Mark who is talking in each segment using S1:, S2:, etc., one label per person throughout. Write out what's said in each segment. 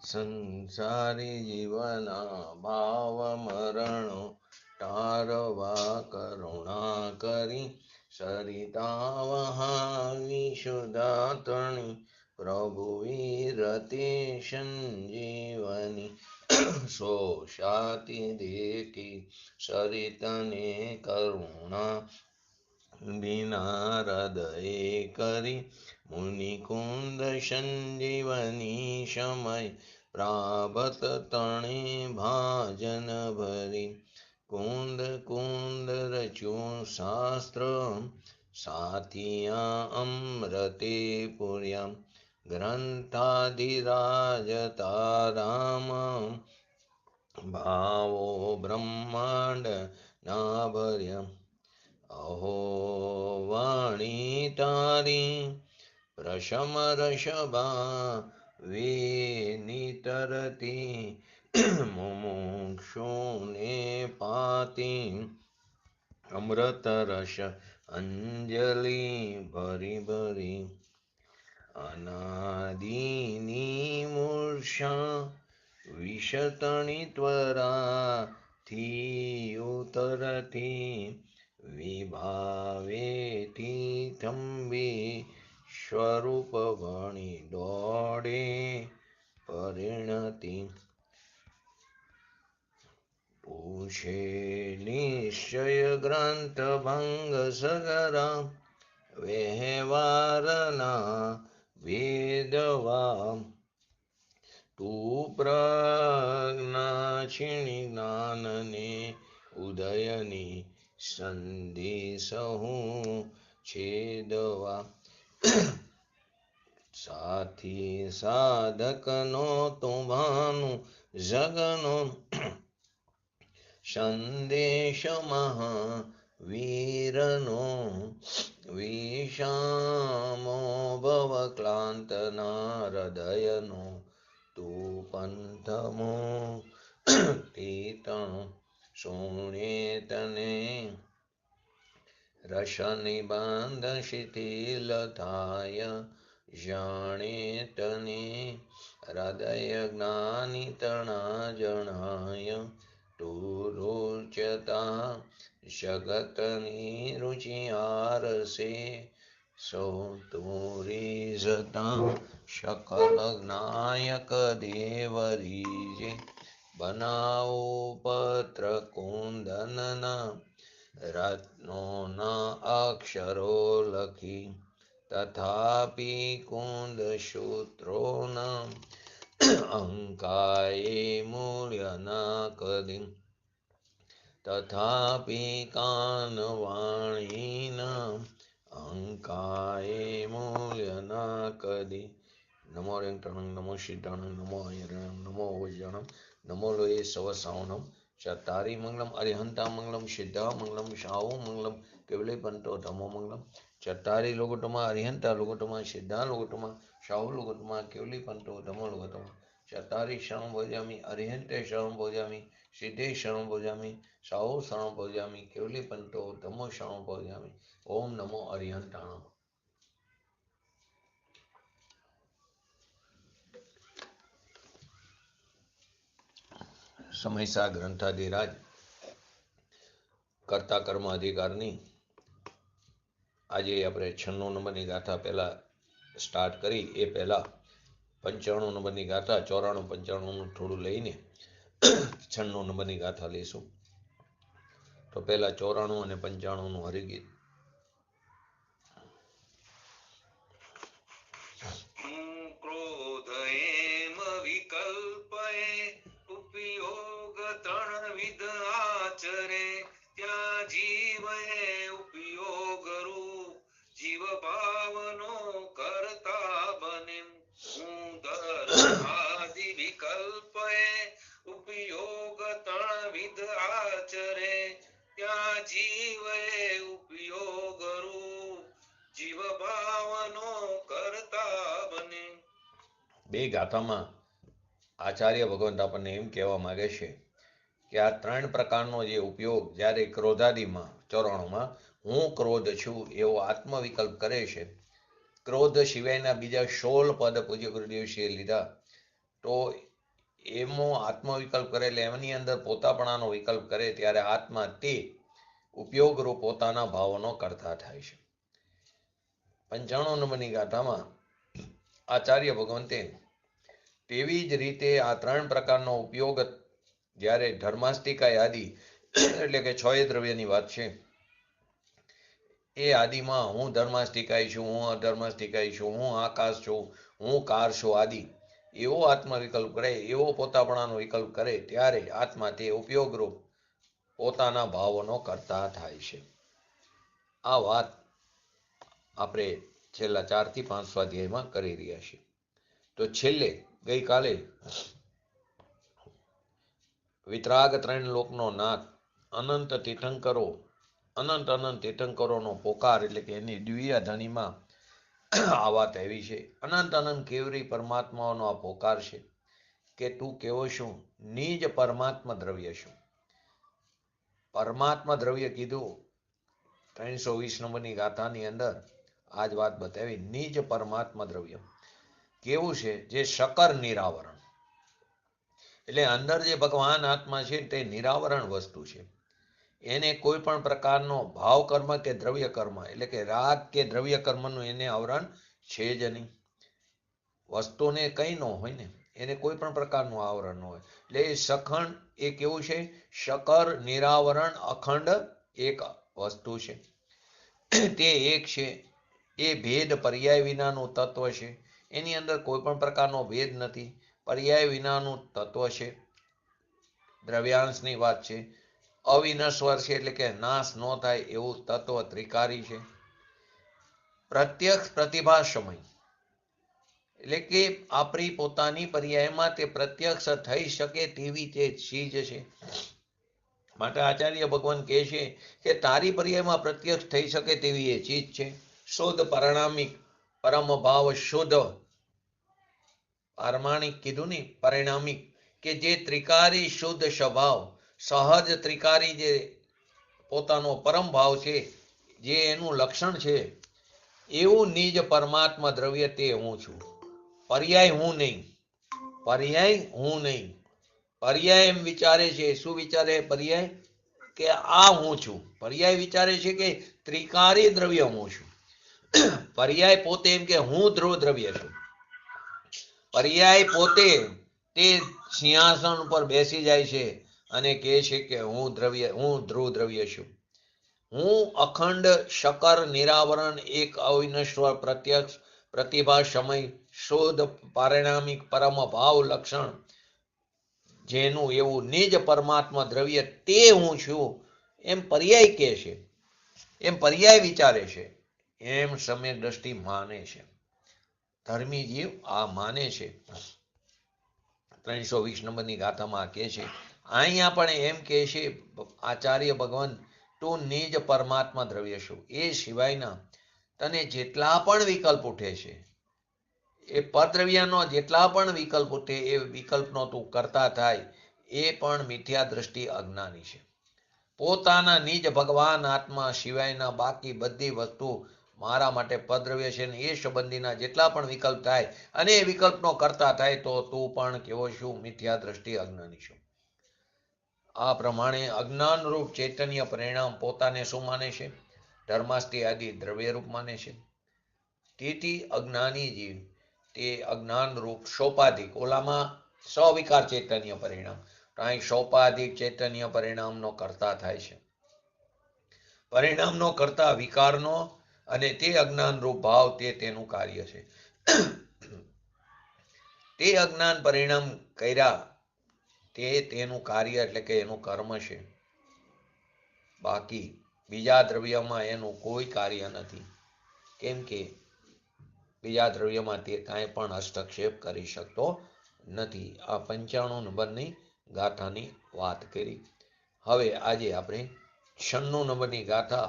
S1: સંસારી જીવના ભાવ મરણો તારવા કરુણા કરી સરિતા વહાવી સુદાતણી પ્રભુ વિરતે સંજીવની શોષાતી દેખી સરિતને કરુણા વિના હૃદય કરી મુનિકુંદ સંજીવની સમય પ્રાપ્ત તણે ભાજન ભરી કુંદ કુંદ રચ્યું શાસ્ત્ર સાથિયા અમૃતે પુર્યા ગ્રંથાધિરાજ તારામ ભાવો બ્રહ્માંડ ના ભર્યા અહો વાણી તારી પ્રશમ રષભા વિનિતરતી મુમુક્ષુને પાતી અમૃત રસ અંજલિ ભરી ભરી અનાદિની મૂર્છા વિષતણી ત્વરાથી ઉતરતી વિભાવેથી થંભી સ્વરૂપ ભણી દોડે પરિણતિ પૂછે નિશ્ચય ગ્રંથ ભંગ સગરા વ્યવહારના વેદવા તું પ્રજ્ઞા છીણી જ્ઞાનને ઉદયની સંદેશહુ છેદવા સાથી સાધકનો તુમ્હાનું જગનો સંદેશ મહાવીરનો વિષામો ભવ ક્લાંતના હૃદયનો તું પંથમો તીતણો સોણે તને રસ નિબાંધ શિથિલ થાય જાણે તને હૃદય જ્ઞાની તણા જણાય તું રોચતા જગતની રુચિ આરસે સૌ તુરી જતા શકલ જ્ઞાયક દેવરીજે બનાવો પત્ર કુંદનના રત્નોના અક્ષરો લખી તથાપી કુંદ સૂત્રોના અંકાએ મૂલ્ય ના કદી તથાપી કાનવાણીના અંકાએ મૂલ્ય ના કદી નમો રેંકટણં નમો સિદ્ધાણં નમો અયરણં નમો વૈજ્ઞાણં નમો લોએ સવ સાવણમ ચતારી મંગલમ અરિહંતા મંગલમ સિદ્ધા મંગલમ શાહુ મંગલમ કેવલે પંતો ધમો મંગલમ ચતારી લોકોટમાં અરિહંતા લોકોટમાં સિદ્ધા લોકોટમાં શાહુ લોકોટમાં કેવલી પંતો ધમો લોકોટમાં ચતારી શરણ ભોજામી અરિહંતે શરણ ભોજામી સિદ્ધે શરણ ભોજામી શાહુ શરણ ભોજામી કેવલી પંતો ધમો શરણ ભોજામી ઓમ નમો અરિહંતાણમ. સમયસા ગ્રંથાધિરાજ કર્તા કર્મ અધિકારની આજે આપણે 96 નંબરની ગાથા પહેલા સ્ટાર્ટ કરી એ પહેલા 95 નંબરની ગાથા 94 95 થોડું લઈને 96 નંબરની ગાથા લઈશું. તો પહેલા 94 અને 95 હરિગીત.
S2: ક્રોધ એમ વિકલ્પએ ઉપયોગ ત્રણવિધ આચરે ત્યાં જીવે ઉપયોગ રૂપ જીવ ભાવનો કરતા બને આદિ વિકલ્પએ ઉપયોગ ત્રણવિધ આચરે ત્યાં જીવે ઉપયોગ રૂપ જીવ ભાવનો કરતા બને.
S1: બે ગાથામાં આચાર્ય ભગવંત આપણને એમ કહેવા માંગે છે કે આ 3 પ્રકારનો જે ઉપયોગ જ્યારે ક્રોધાદિમાં 94માં હું ક્રોધ છું એવો આત્મવિકલ્પ કરે છે. ક્રોધ સિવાયના બીજા 16 પદ પૂજ્ય ગુરુદેવશ્રીએ લીધા તો એમો આત્મ વિકલ્પ કરે એટલે એમની અંદર પોતાપણાનો વિકલ્પ કરે ત્યારે આત્મા તે ઉપયોગરૂપ પોતાના ભાવોનો કરતા થાય છે. 95 નંબરની ગાથામાં આચાર્ય ભગવંતે તેવી જ રીતે આ 3 પ્રકારનો ઉપયોગ જ્યારે ધર્માસ્તિકાય આદિ એટલે કે 6 દ્રવ્યની વાત છે. એ આદિમાં હું ધર્માસ્તિકાય છું, હું અધર્માસ્તિકાય છું, હું આકાશ છું, હું કાર છું આદિ એવો આત્મ વિકલ્પ કરે, એવો પોતાપણાનો વિકલ્પ કરે ત્યારે આત્મા તે ઉપયોગરૂપ પોતાના ભાવોનો કરતા થાય છે. આ વાત આપણે છેલ્લા 4 થી 5 સ્વાધ્યાયમાં કરી રહ્યા છીએ. તો છેલ્લે ગઈકાલે વિતરાગ 3 લોકનો નાથ અનંત તીર્થંકરો અનંત તીર્થંકરોનો પોકાર એટલે કે એની દિવ્ય ધણીમાં આ વાત આવી છે. અનંત કેવરી પરમાત્માઓનો આ પોકાર છે કે તું કેવો શું? નિજ પરમાત્મા દ્રવ્ય શું? પરમાત્મા દ્રવ્ય કીધું 320 નંબરની ગાથાની અંદર આજ વાત બતાવી. નિજ પરમાત્મા દ્રવ્ય કેવું છે? જે શકર નિરાવરણ એટલે અંદર જે ભગવાન આત્મા છે તે નિરાવરણ વસ્તુ છે. એને કોઈ પણ પ્રકારનો ભાવ કર્મ કે દ્રવ્ય કર્મ એટલે કે રાગ કે દ્રવ્ય કર્મનું એને આવરણ છે જ નહીં. વસ્તુને કઈ ન હોય ને, એને કોઈ પણ પ્રકારનું આવરણ ન હોય. એટલે એ સખંડ એ કેવું છે? શકર નિરાવરણ અખંડ એક વસ્તુ છે. તે એક છે. એ ભેદ પર્યાય વિનાનું તત્વ છે. એની અંદર કોઈ પણ પ્રકારનો ભેદ નથી. પર્યાય વિનાનું તત્વ છે. દ્રવ્યાંશની વાત છે. અવિનશ્વર છે એટલે કે નાશ ન થાય એવું તત્વ ત્રિકારી છે. પ્રત્યક્ષ પ્રતિભા સમય એટલે કે આપણી પોતાની પર્યાયમાં તે પ્રત્યક્ષ થઈ શકે તેવી તે ચીજ છે. માટે આચાર્ય ભગવાન કહે છે કે તારી પર્યાયમાં પ્રત્યક્ષ થઈ શકે તેવી એ ચીજ છે. શુદ્ધ પરિણામિક પરમ ભાવ શુદ્ધ પારમાણિક કીધું ને પરિણામિક કે જે ત્રિકારી શુદ્ધ સ્વભાવ સહજ ત્રિકારી જે પોતાનો પરમ ભાવ છે, જે એનું લક્ષણ છે, એવું નિજ પરમાત્મા દ્રવ્ય તે હું છું. પર્યાય હું નહીં. પર્યાય હું નહીં. પર્યાય એમ વિચારે છે. શું વિચારે પર્યાય? કે આ હું છું. પર્યાય વિચારે છે કે ત્રિકારી દ્રવ્ય હું છું. પર્યાય પોતે એમ કે હું ધ્રુવ દ્રવ્ય છું. પર્યાય પોતે તે સિંહાસન પર બેસી જાય છે અને કહે છે કે હું ધ્રુવ દ્રવ્ય છું. હું અખંડ શકર નિરાવરણ એક અવિનશ્વર પ્રત્યક્ષ પ્રતિભા સમય શુદ્ધ પારિણામિક પરમ ભાવ લક્ષણ જેનું એવું નિજ પરમાત્મા દ્રવ્ય તે હું છું એમ પર્યાય કહે છે. એમ પર્યાય વિચારે છે. એમ સમ્યક દ્રષ્ટિ માને છે. ધર્મી જીવ આ માને છે. 320 નંબરની ગાથામાં કહે છે. અહીંયા પણ એમ કહે છે આચાર્ય ભગવાન તું નિજ પરમાત્મા દ્રવ્ય છું. એ સિવાયના તને જેટલા પણ વિકલ્પ ઉઠે છે, એ પરદ્રવ્યનો જેટલા પણ વિકલ્પ ઉઠે એ વિકલ્પનો તું કરતા થાય એ પણ મિથ્યા દ્રષ્ટિ અજ્ઞાની છે. પોતાના નિજ ભગવાન આત્મા સિવાયના બાકી બધી વસ્તુ મારા માટે પદ્રવ્ય છે ને એ સંબંધીના જેટલા પણ વિકલ્પ થાય અને એ વિકલ્પનો કરતા થાય તો તું પણ કેવો છું? મિથ્યા દ્રષ્ટિ અજ્ઞાની છું. આ પ્રમાણે અજ્ઞાન રૂપ ચૈતન્ય પરિણામ પોતાને શું માને છે? ધર્માસ્તિ આદિ દ્રવ્યરૂપ માને છે. તેથી અજ્ઞાની જીવ તે અજ્ઞાન રૂપ સોપાધિક ઓલામાં સવિકાર ચૈતન્ય પરિણામ અહીં સોપાધિક ચૈતન્ય પરિણામનો કરતા થાય છે. પરિણામનો કરતા વિકારનો અને તે અજ્ઞાન રૂપ ભાવ તે તેનું કાર્ય છે. તે અજ્ઞાન પરિણામ કર્યા તે તેનું કાર્ય એટલે કે એનું કર્મ છે. બાકી બીજા દ્રવ્યમાં એનું કોઈ કાર્ય નથી. કેમ કે બીજા દ્રવ્યમાં તે કાંઈ પણ હસ્તક્ષેપ કરી શકતો નથી. આ 95 નંબરની ગાથાની વાત કરી. હવે આજે આપણે 96 નંબરની ગાથા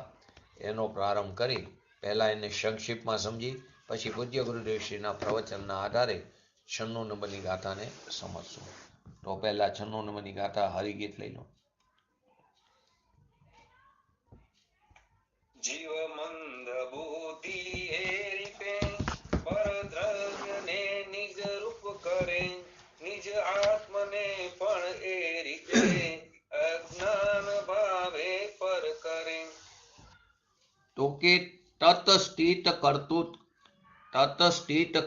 S1: એનો પ્રારંભ કરી પહેલા એને સંક્ષિપ્તમાં સમજી પછી પૂજ્ય ગુરુદેવશ્રીના પ્રવચનના આધારે 96 નંબરની ગાથાને સમજશું. તો પહેલા 96 નંબરની ગાથા હરિગીત લઈ લો.
S2: જીવ મંદ બુદ્ધિ હેરીપે પર દ્રવ્યને નિજ રૂપ કરે નિજ આત્મને
S1: તતસ્થિત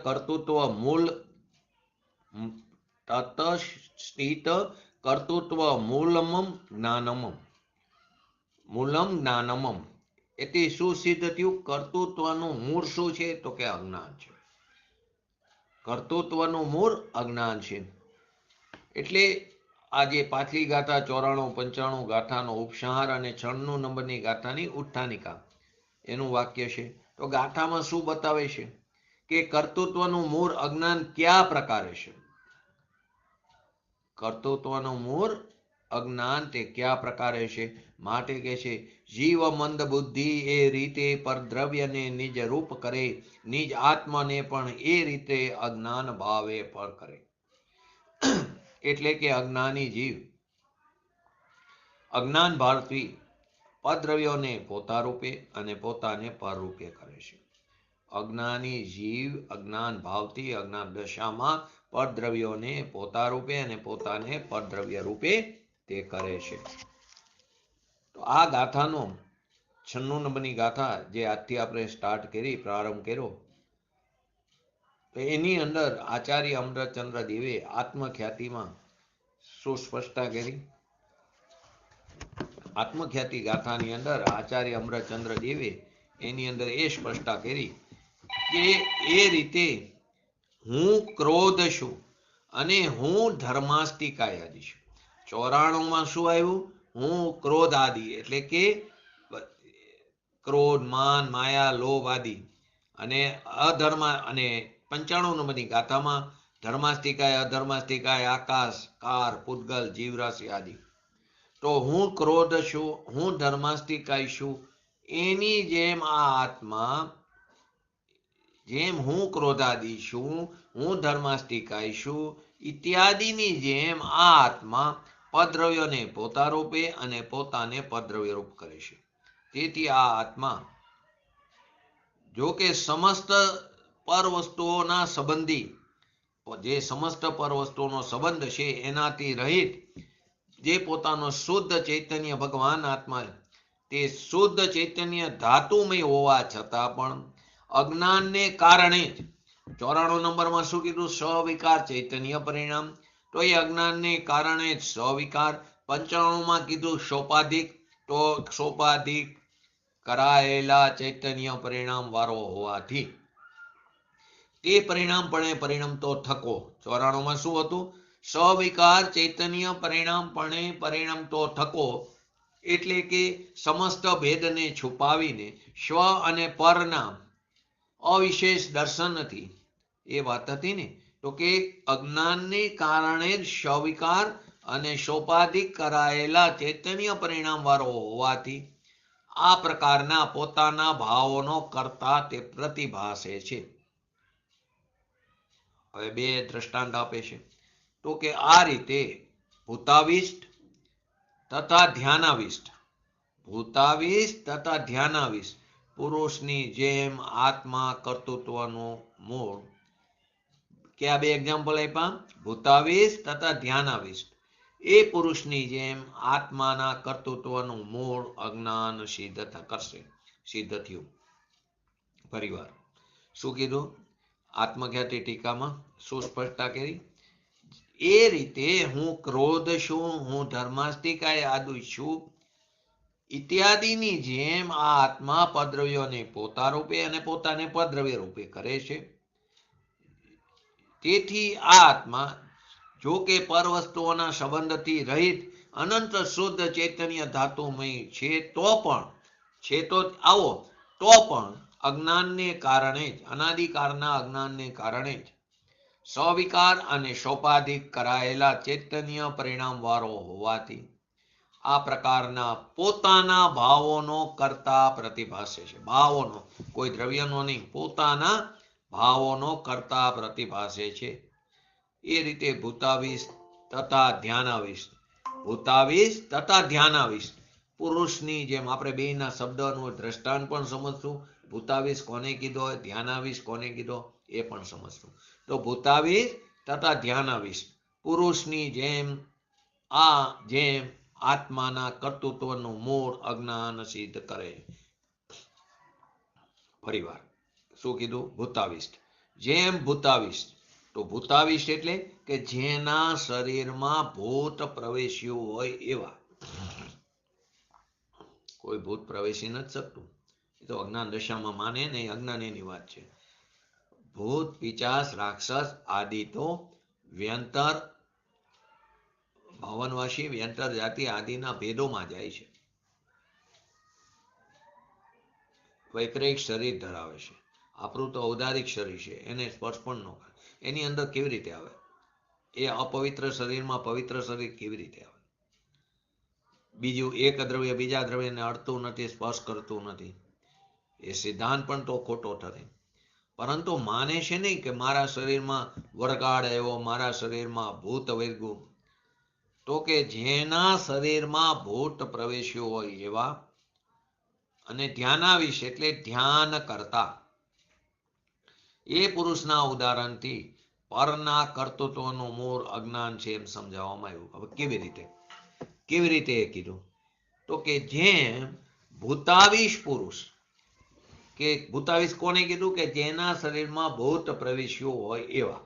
S1: કર્તૃત્વ મૂળ તતસ્થિત કર્તૃત્વ મૂલમ જ્ઞાનમમ એટલે શું સિદ્ધ થયું? કર્તૃત્વનું મૂળ શું છે? તો કે અજ્ઞાન છે. કર્તૃત્વનું મૂળ અજ્ઞાન છે. એટલે આજે પાછલી ગાથા 94-95 ગાથાનો ઉપસંહાર અને 96 નંબરની ગાથાની ઉત્થાનિકા એનું વાક્ય છે. તો ગાથામાં શું બતાવે છે કે કર્તૃત્વનું મૂળ અજ્ઞાન કયા પ્રકારે છે? કર્તૃત્વનું મૂળ અજ્ઞાન તે કયા પ્રકારે છે? માટે કે છે જીવ મંદ બુદ્ધિ એ રીતે પરદ્રવ્યને નિજ રૂપ કરે, નિજ આત્માને પણ એ રીતે અજ્ઞાન ભાવે પર કરે. એટલે કે અજ્ઞાની જીવ અજ્ઞાન ભારથી પદ્રવ્યોને પોતા રૂપે અને પોતાને પર રૂપે કરે છે. અજ્ઞાની જીવ અજ્ઞાન ભાવથી અજ્ઞાન દશામાં પરદ્રવ્યોને પોતા રૂપે અને પોતાને પરદ્રવ્ય રૂપે તે કરે છે. તો આ ગાથાનો 96 નંબરની ગાથા જે આજથી આપણે સ્ટાર્ટ કરી, પ્રારંભ કર્યો, તો એની અંદર આચાર્ય અમૃતચંદ્ર દેવે આત્મખ્યાતિમાં સુસ્પષ્ટતા કરી. આત્મખ્યાતિ ગાથાની અંદર આચાર્ય અમૃતચંદ્ર દેવે એની અંદર એ સ્પષ્ટતા કરી કે એ રીતે હું ક્રોધ છું અને હું ધર્માસ્તિકાય આદિ છું. 94માં શું આવ્યું? હું ક્રોધ આદિ એટલે કે ક્રોધ, માન, માયા, લોભ આદિ અને અધર્મ, અને 95 નંબરની ગાથામાં ધર્માસ્તિકાય, અધર્માસ્તિકાય, આકાશ, કાર, પૂતગલ, જીવરાશિ આદિ. તો હું ક્રોધ છું, હું ધર્માસ્તિકાય છું, એની જેમ આ આત્મા, જેમ હું ક્રોધાદી છું, હું ધર્માસ્તિકાય છું ઇત્યાદિની જેમ આ આત્મા પદ્રવ્યોને પોતા રૂપે અને પોતાને પદ્રવ્ય રૂપ કરે છે. તેથી આ આત્મા જો કે સમસ્ત પર વસ્તુઓના સંબંધી, જે સમસ્ત પર વસ્તુઓનો સંબંધ છે એનાથી રહિત જે પોતાનો શુદ્ધ ચૈતન્ય ભગવાન આત્મા, તે શુદ્ધ ચૈતન્ય ધાતુમય હોવા છતાં પણ અજ્ઞાનને કારણે જ 94 નંબરમાં શું કીધું? સ્વવિકાર ચૈતન્ય પરિણામ. તો એ અજ્ઞાનને કારણે જ સ્વવિકાર. 95માં કીધું સોપાધિક. તો સોપાધિક કરાયેલા ચૈતન્ય પરિણામ વાળો હોવાથી તે પરિણામપણે પરિણમતો થકો. 94માં શું હતું? સ્વવિકાર ચૈતન્ય પરિણામપણે પરિણમતો થકો, એટલે કે સમસ્ત ભેદને છુપાવીને સ્વ અને પરના અવિશેષ દર્શનથી, એ વાત હતી ને, તો કે અજ્ઞાનને કારણે જ સ્વવિકાર અને સોપાધિક કરાયેલા ચૈતન્ય પરિણામ વાળો હોવાથી આ પ્રકારના પોતાના ભાવોનો કરતા તે પ્રતિભાસે છે. હવે બે દ્રષ્ટાંત આપે છે. તો કે આ રીતે ભૂતાવિષ્ટ તથા ધ્યાનાવિષ્ટ, ભૂતાવિષ્ટ તથા ધ્યાનાવિષ્ટ પુરુષની જેમ આત્મા કર્તૃત્વનું મૂળ. કયા બે એક્ઝામ્પલ આપ્યા? ભૂતાવિષ્ટ તથા ધ્યાનાવિષ્ટ. એ પુરુષની જેમ આત્માના કર્તૃત્વનું મૂળ અજ્ઞાન સિદ્ધ કરશે. સિદ્ધ થયું. પરિવાર શું કીધું? આત્મખ્યાતિ ટીકામાં શું સ્પષ્ટતા કરી? એ રીતે હું ક્રોધ છું, હું ધર્માસ્તિકાય આદુ છું ઇત્યાદિની જેમ આ આત્મા પદ્રવ્યોને પોતા રૂપે અને પોતાને પદ્રવ્ય રૂપે કરે છે. તેથી આ આત્મા જો કે પર વસ્તુઓના સંબંધથી રહિત અનંત શુદ્ધ ચૈતન્ય ધાતુમય છે, તો પણ અજ્ઞાનને કારણે જ, અનાદિકાળના અજ્ઞાનને કારણે જ સ્વવિકાર અને સોપાધિક કરાયેલા ચૈતન્ય પરિણામ વાળો હોવાથી આ પ્રકારના પોતાના ભાવોનો કરતા પ્રતિભાસે છે. ભાવોનો, કોઈ દ્રવ્યનો નહીં, પોતાના ભાવોનો કરતા પ્રતિભાસે છે. એ રીતે ભૂતાવિષ્ટ તથા ધ્યાનાવિષ્ટ, ભૂતાવિષ્ટ તથા ધ્યાનાવિષ્ટ પુરુષની જેમ. આપણે બેના શબ્દનું દ્રષ્ટાંત પણ સમજશું. ભૂતાવિષ્ટ કોને કીધો, ધ્યાનાવિષ્ટ કોને કીધો એ પણ સમજશું. તો ભૂતાવિષ્ટ તથા ધ્યાનાવિષ્ટ પુરુષની જેમ આત્માના કર્તૃત્વનું મૂળ અજ્ઞાન સિદ્ધ કરે. ફરીવાર શું કીધું? ભૂતાવિષ્ટ. જેમ ભૂતાવિષ્ટ. તો ભૂતાવિષ્ટ એટલે કે જેના શરીરમાં ભૂત પ્રવેશ્યું હોય એવા. કોઈ ભૂત પ્રવેશી નથી શકતું. એ તો અજ્ઞાન દશામાં માને ને, અજ્ઞાન એની વાત છે. ભૂત, પિચાસ, રાક્ષસ આદિ તો વ્યંતર, ભવનવાસી, વ્યંતર જાતિ આદિના ભેદોમાં જાય છે. વૈક્રયિક શરીર ધરાવે છે. આપણું તો ઔદારિક શરીર છે, એને સ્પર્શ પણ ન કરે. એની અંદર કેવી રીતે આવે? એ અપવિત્ર શરીરમાં પવિત્ર શરીર કેવી રીતે આવે? બીજું, એક દ્રવ્ય બીજા દ્રવ્યને અડતું નથી, સ્પર્શ કરતું નથી. એ સિદ્ધાંત પણ તો ખોટો થશે. પરંતુ માને છે નહીં કે મારા શરીરમાં વરગાડ આવ્યો, મારા શરીરમાં ભૂત વેરગું. તો કે જેના શરીરમાં ભૂત પ્રવેશ્યું હોય એવા. અને ધ્યાનાવીશ એટલે ધ્યાન કરતા. એ પુરુષના ઉદાહરણથી પરના કર્તૃત્વનું મૂળ અજ્ઞાન છે એમ સમજાવવામાં આવ્યું. હવે કેવી રીતે એ કીધું? તો કે જેમ ભૂતાવીશ પુરુષ, કે ભૂતાવીશ કોને કીધું? કે જેના શરીરમાં ભૂત પ્રવેશ્યું હોય એવા.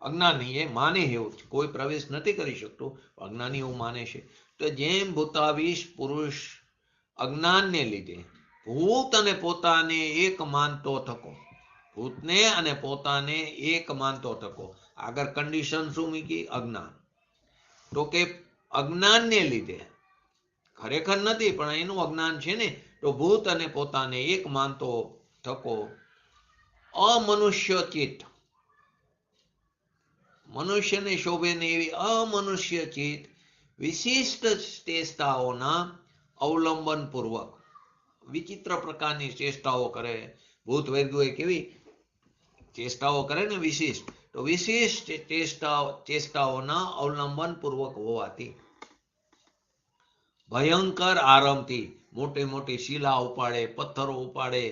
S1: અજ્ઞાની એ માને એવું, કોઈ પ્રવેશ નથી કરી શકતું, અજ્ઞાની એવું માને છે. તો જેમ ભૂતાવીશ પુરુષ અજ્ઞાનને લીધે ભૂત અને પોતાને એક માનતો થકો, ભૂતને અને પોતાને એક માનતો થકો. આગળ કન્ડિશન શું મૂકી? અજ્ઞાન. તો કે અજ્ઞાનને લીધે, ખરેખર નથી પણ એનું અજ્ઞાન છે ને, તો ભૂત અને પોતાને એક માનતો થકો અમનુષ્ય ચિત્ત, મનુષ્યને શોભે ને એવી અમનુષ્ય ચિત્ત વિશિષ્ટ ચેષ્ટાઓના અવલંબન પૂર્વક વિચિત્ર પ્રકારની ચેષ્ટાઓ કરે. ભૂત વેદગુએ કેવી ચેષ્ટાઓ કરે ને વિશિષ્ટ, તો વિશિષ્ટ ચેષ્ટાઓના અવલંબન પૂર્વક હોવાથી ભયંકર આરંભથી મોટી મોટી શિલા ઉપાડે, પથ્થરો ઉપાડે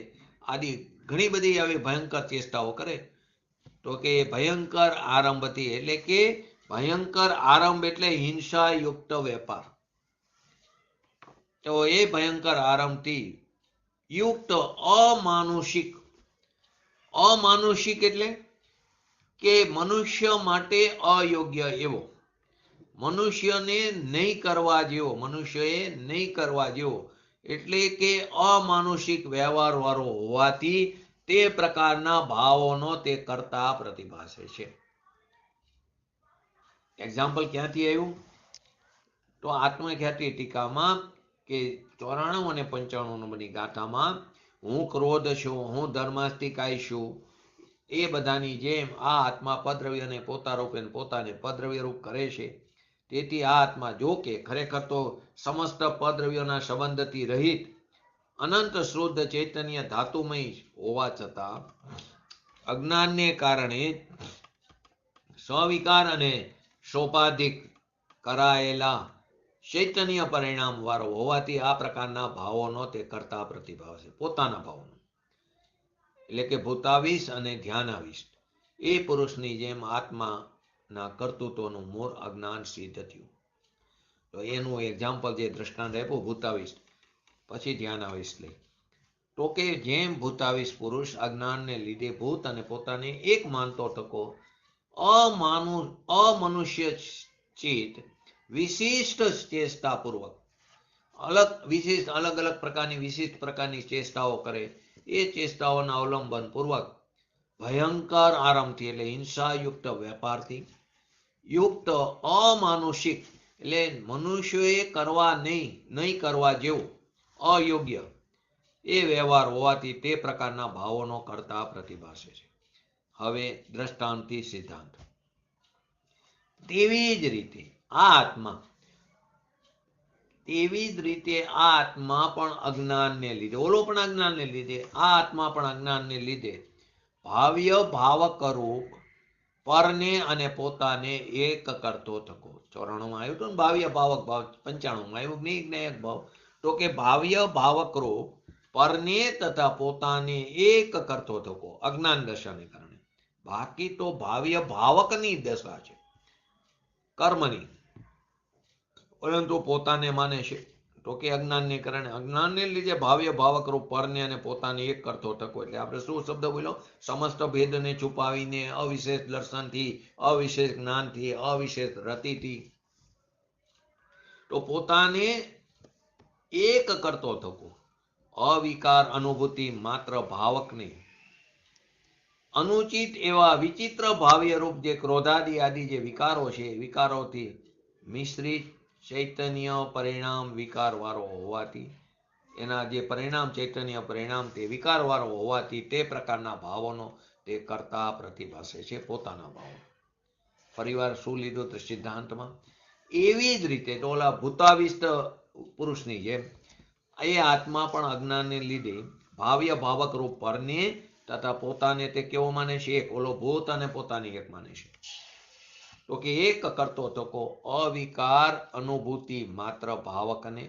S1: આદિ ઘણી બધી આવી ભયંકર ચેષ્ટાઓ કરે. તો કે ભયંકર આરંભથી એટલે કે ભયંકર આરંભ એટલે હિંસાયુક્ત વેપાર. તો એ ભયંકર આરંભથી યુક્ત અમાનુષિક, અમાનુષિક એટલે કે મનુષ્ય માટે અયોગ્ય એવો, મનુષ્યને નહીં કરવા જેવો, મનુષ્યએ નહીં કરવા જેવો એટલે કે અમાનુષિક વ્યવહાર વાળો હોવાથી તે પ્રકારના ભાવોનો તે કરતા પ્રતિભાસે છે. એક્ઝામ્પલ ક્યાંથી આવ્યું? તો આત્મખ્યાતિ ટીકામાં કે 94 અને 95 નંબરની ગાથામાં હું ક્રોધ છું, હું ધર્માસ્તિકાય છું, એ બધાની જેમ આ આત્મા પદ્રવ્યને પોતા રૂપે પોતાને પદ્રવ્ય રૂપ કરે છે. તેથી આ આત્મા જો કે ખરેખર તો સમસ્ત પદ્રવ્યોના સંબંધથી રહિત અનંત શુદ્ધ ચૈતન્ય ધાતુમય હોવા છતાં અજ્ઞાનને કારણે સ્વવિકાર અને સોપાધિક કરાયેલા ચૈતન્ય પરિણામ વાળો હોવાથી આ પ્રકારના ભાવોનો તે કરતા પ્રતિભાવ છે, પોતાના ભાવનો. એટલે કે ભૂતાવીશ અને ધ્યાનાવીશ એ પુરુષની જેમ આત્માના કર્તૃત્વનું મૂળ અજ્ઞાન સિદ્ધ થયું. તો એનું એક્ઝામ્પલ જે દ્રષ્ટાંત આપ્યું ભૂતાવીશ, પછી ધ્યાનાવીશ લઈ. તો કે જેમ ભૂતાવીશ પુરુષ અજ્ઞાનને લીધે ભૂત અને પોતાને એક માનતો થકો અમનુષ્ય ચિત્ત વિશિષ્ટ ચેષ્ટાપૂર્વક અલગ અલગ પ્રકારની વિશિષ્ટ પ્રકારની ચેષ્ટાઓ કરે. એ ચેષ્ટાઓના અવલંબન પૂર્વક ભયંકર આરંભથી એટલે હિંસાયુક્ત વેપારથી યુક્ત અમાનુષિક એટલે મનુષ્યોએ કરવા નહીં કરવા જેવું અયોગ્ય એ વ્યવહાર હોવાથી તે પ્રકારના ભાવોનો કરતા પ્રતિભાસે છે. હવે દ્રષ્ટાંતથી સિદ્ધાંત. તેવી જ રીતે આ આત્મા પણ અજ્ઞાનને લીધે, ઓલો પણ અજ્ઞાનને લીધે, આ આત્મા પણ અજ્ઞાનને લીધે ભાવ્ય ભાવક રૂપ પરને અને પોતાને એક કરતો થકો. 94 માં આવ્યું હતું ને ભાવ્ય ભાવક ભાવ, 95 માં આવ્યું જ્ઞેય ભાવ. તો કે ભાવ્ય ભાવક રૂપ પરને તથા પોતાને એક કરતો થકો અજ્ઞાન દશાને કારણે. બાકી તો ભાવ્ય ભાવકની દશા છે કર્મની, પરંતુ પોતાને માને છે. તો તો કે અજ્ઞાનને કારણે, અજ્ઞાનને લીધે ભાવ્ય ભાવક રૂપ પરને અને પોતાને એક કરતો થકો. એટલે આપણે શું શબ્દ બોલ્યો? સમસ્ત ભેદને છુપાવીને અવિશેષ દર્શનથી, અવિશેષ જ્ઞાનથી, અવિશેષ રતિથી તો પોતાને એક કરતો થકો. અવિકાર અનુભૂતિ માત્ર ભાવકને અનુચિત એવા વિચિત્ર ભાવ્ય રૂપ જે ક્રોધાદિ આદિ જે વિકારો છે, વિકારોથી મિશ્રિત ચૈતન્ય પરિણામ વિકાર વાળો હોવાથી, એના જે પરિણામ ચૈતન્ય પરિણામ તે વિકાર વાળો હોવાથી તે પ્રકારના ભાવોનો તે કરતા પ્રતિભાસે છે, પોતાના ભાવો. ફરીવાર શું લીધું તો સિદ્ધાંતમાં એવી જ રીતે તો ઓલા ભૂતાવિષ્ટ પુરુષની જેમ એ આત્મા પણ અજ્ઞાનને લીધે ભાવ્ય ભાવક રૂપ પરને તથા પોતાને તે કેવો માને છે? એક. ઓલો ભૂત અને પોતાની એક માને છે. તો કે એક કરતો થકો અવિકાર અનુભૂતિ માત્ર ભાવકને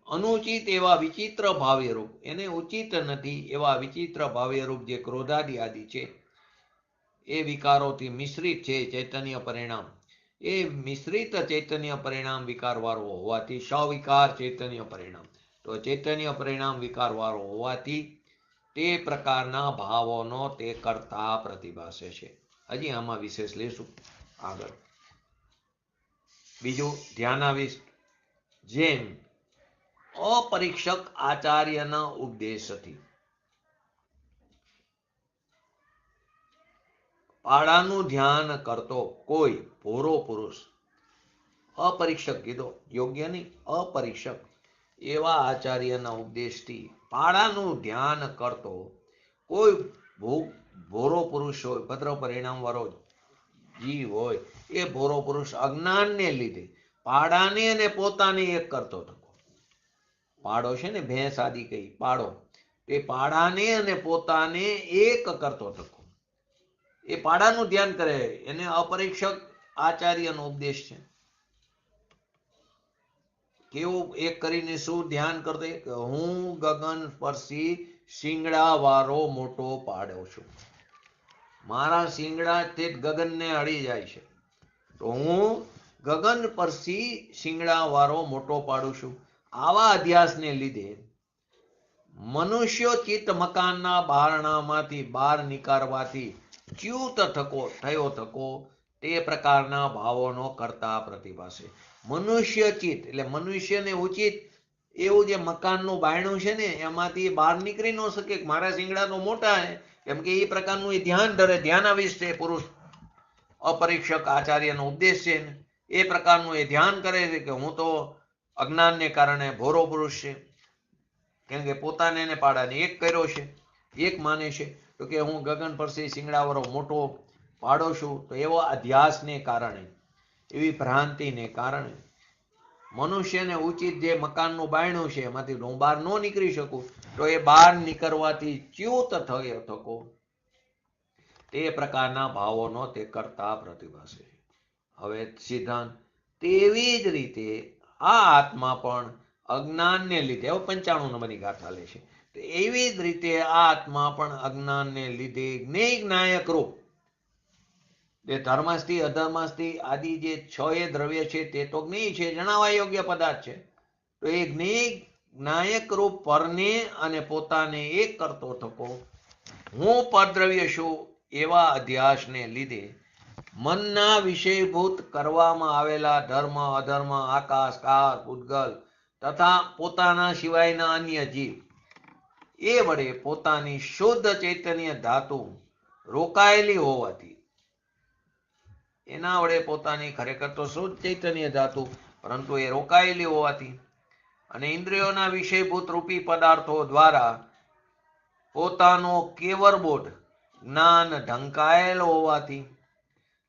S1: અનુચિત એવા વિચિત્ર ભાવ્ય રૂપ, એને ઉચિત નથી એવા વિચિત્ર ભાવ્ય રૂપ જે ક્રોધાદિ આદિ છે એ વિકારોથી મિશ્રિત છે ચૈતન્ય પરિણામ, એ મિશ્રિત ચૈતન્ય પરિણામ વિકાર વાળો હોવાથી સવિકાર ચૈતન્ય પરિણામ, તો ચૈતન્ય પરિણામ વિકાર વાળો હોવાથી તે પ્રકારના ભાવોનો તે કરતા પ્રતિભાસે છે. હજી આમાં વિશેષ લેશું આગળ. બીજું ધ્યાનાવિષ્ટ જેમ અપરીક્ષક આચાર્યના ઉપદેશથી પાડાનું ધ્યાન કરતો કોઈ ભોરો પુરુષ, અપરીક્ષક કીધો, યોગ્ય નહીં, અપરીક્ષક એવા આચાર્યના ઉપદેશથી પાડાનું ધ્યાન કરતો કોઈ ભોરો પુરુષ હોય, ભદ્ર પરિણામ વાળો જીવ હોય, એ ભોરો પુરુષ અજ્ઞાનને લીધે પાડાને અને પોતાને એક કરતો થકો. પાડો છે ને, ભેંસ આદિ કઈ પાડો, તે પાડાને અને પોતાને એક કરતો થકો. એ પાડાનું ધ્યાન કરે, એને અપરીક્ષક આચાર્યનો ઉપદેશ છે. કેવું એક કરીને શું ધ્યાન કરતો? હું ગગન સ્પર્શી શિંગડા વાળો મોટો પાડો છું, મારા શિંગડા તે ગગનને અડી જાય છે, તો હું ગગન સ્પર્શી શિંગડા વાળો મોટો પાડું છું. આવા અધ્યાસને લીધે મનુષ્યો ચિત્ત મકાનના બારણામાંથી બહાર નીકાળવાથી ચ્યુત થયો થકો તે પ્રકારના ભાવોનો કરતા પ્રતિભાસે. મનુષ્ય ચિત્ત એટલે મનુષ્યને ઉચિત એવું જે મકાનનું બાયણું છે ને એમાંથી બહાર નીકળી ન શકે, મારા શિંગડા તો મોટા છે, કેમ કે એ પ્રકારનું એ ધ્યાન ધરે, ધ્યાનાવિષ્ટ છે પુરુષ, અપરીક્ષક આચાર્યનો ઉપદેશ છે, એ પ્રકારનું એ ધ્યાન કરે છે કે હું તો અજ્ઞાનને કારણે ભોરો પુરુષ છે, કેમ કે પોતાને એને પાડાને એક કર્યો છે, એક માને છે, તો કે હું ગગન પરથી શિંગડાવાળો મોટો પાડો છું. તો એવો અધ્યાસને કારણે, એવી ભ્રાંતિને કારણે મનુષ્યને ઉચિત જે મકાનનું બાયણું છે એમાંથી હું બહાર ન નીકળી શકું, તો એ બહાર નીકળવાથી ચ્યુત થયો થકો તે પ્રકારના ભાવોનો તે કરતા પ્રતિભાસે. હવે સિદ્ધાંત તેવી જ રીતે આ આત્મા પણ અજ્ઞાનને લીધે, 95 નંબરની ગાથા લે છે, તો એવી જ રીતે આ આત્મા પણ અજ્ઞાનને લીધે જ્ઞેય નાયક રૂપ જે ધર્માસ્થી અધર્માસ્થી આદિ જે 6 દ્રવ્ય છે તે તો જ્ઞેય છે, જણાવવા યોગ્ય પદાર્થ છે, તો એ જ્ઞેય નાયક રૂપ પરને અને પોતાને એક કરતો થકો હું પરદ્રવ્ય છું એવા અધ્યાસને લીધે મનના વિષયભૂત કરવામાં આવેલા ધર્મ અધર્મ આકાશ કાળ પૂતગલ તથા પોતાના સિવાયના અન્ય જીવ એ વડે પોતાની શુદ્ધ ચૈતન્ય ધાતુ રોકાયેલી હોવાથી, એના વડે પોતાની ખરેખર તો શુદ્ધ ચૈતન્ય ધાતુ પરંતુ એ રોકાયેલી હોવાથી અને ઇન્દ્રિયોના વિષયભૂત રૂપી પદાર્થો દ્વારા પોતાનો કેવરબોધ જ્ઞાન ઢંકાયેલ હોવાથી,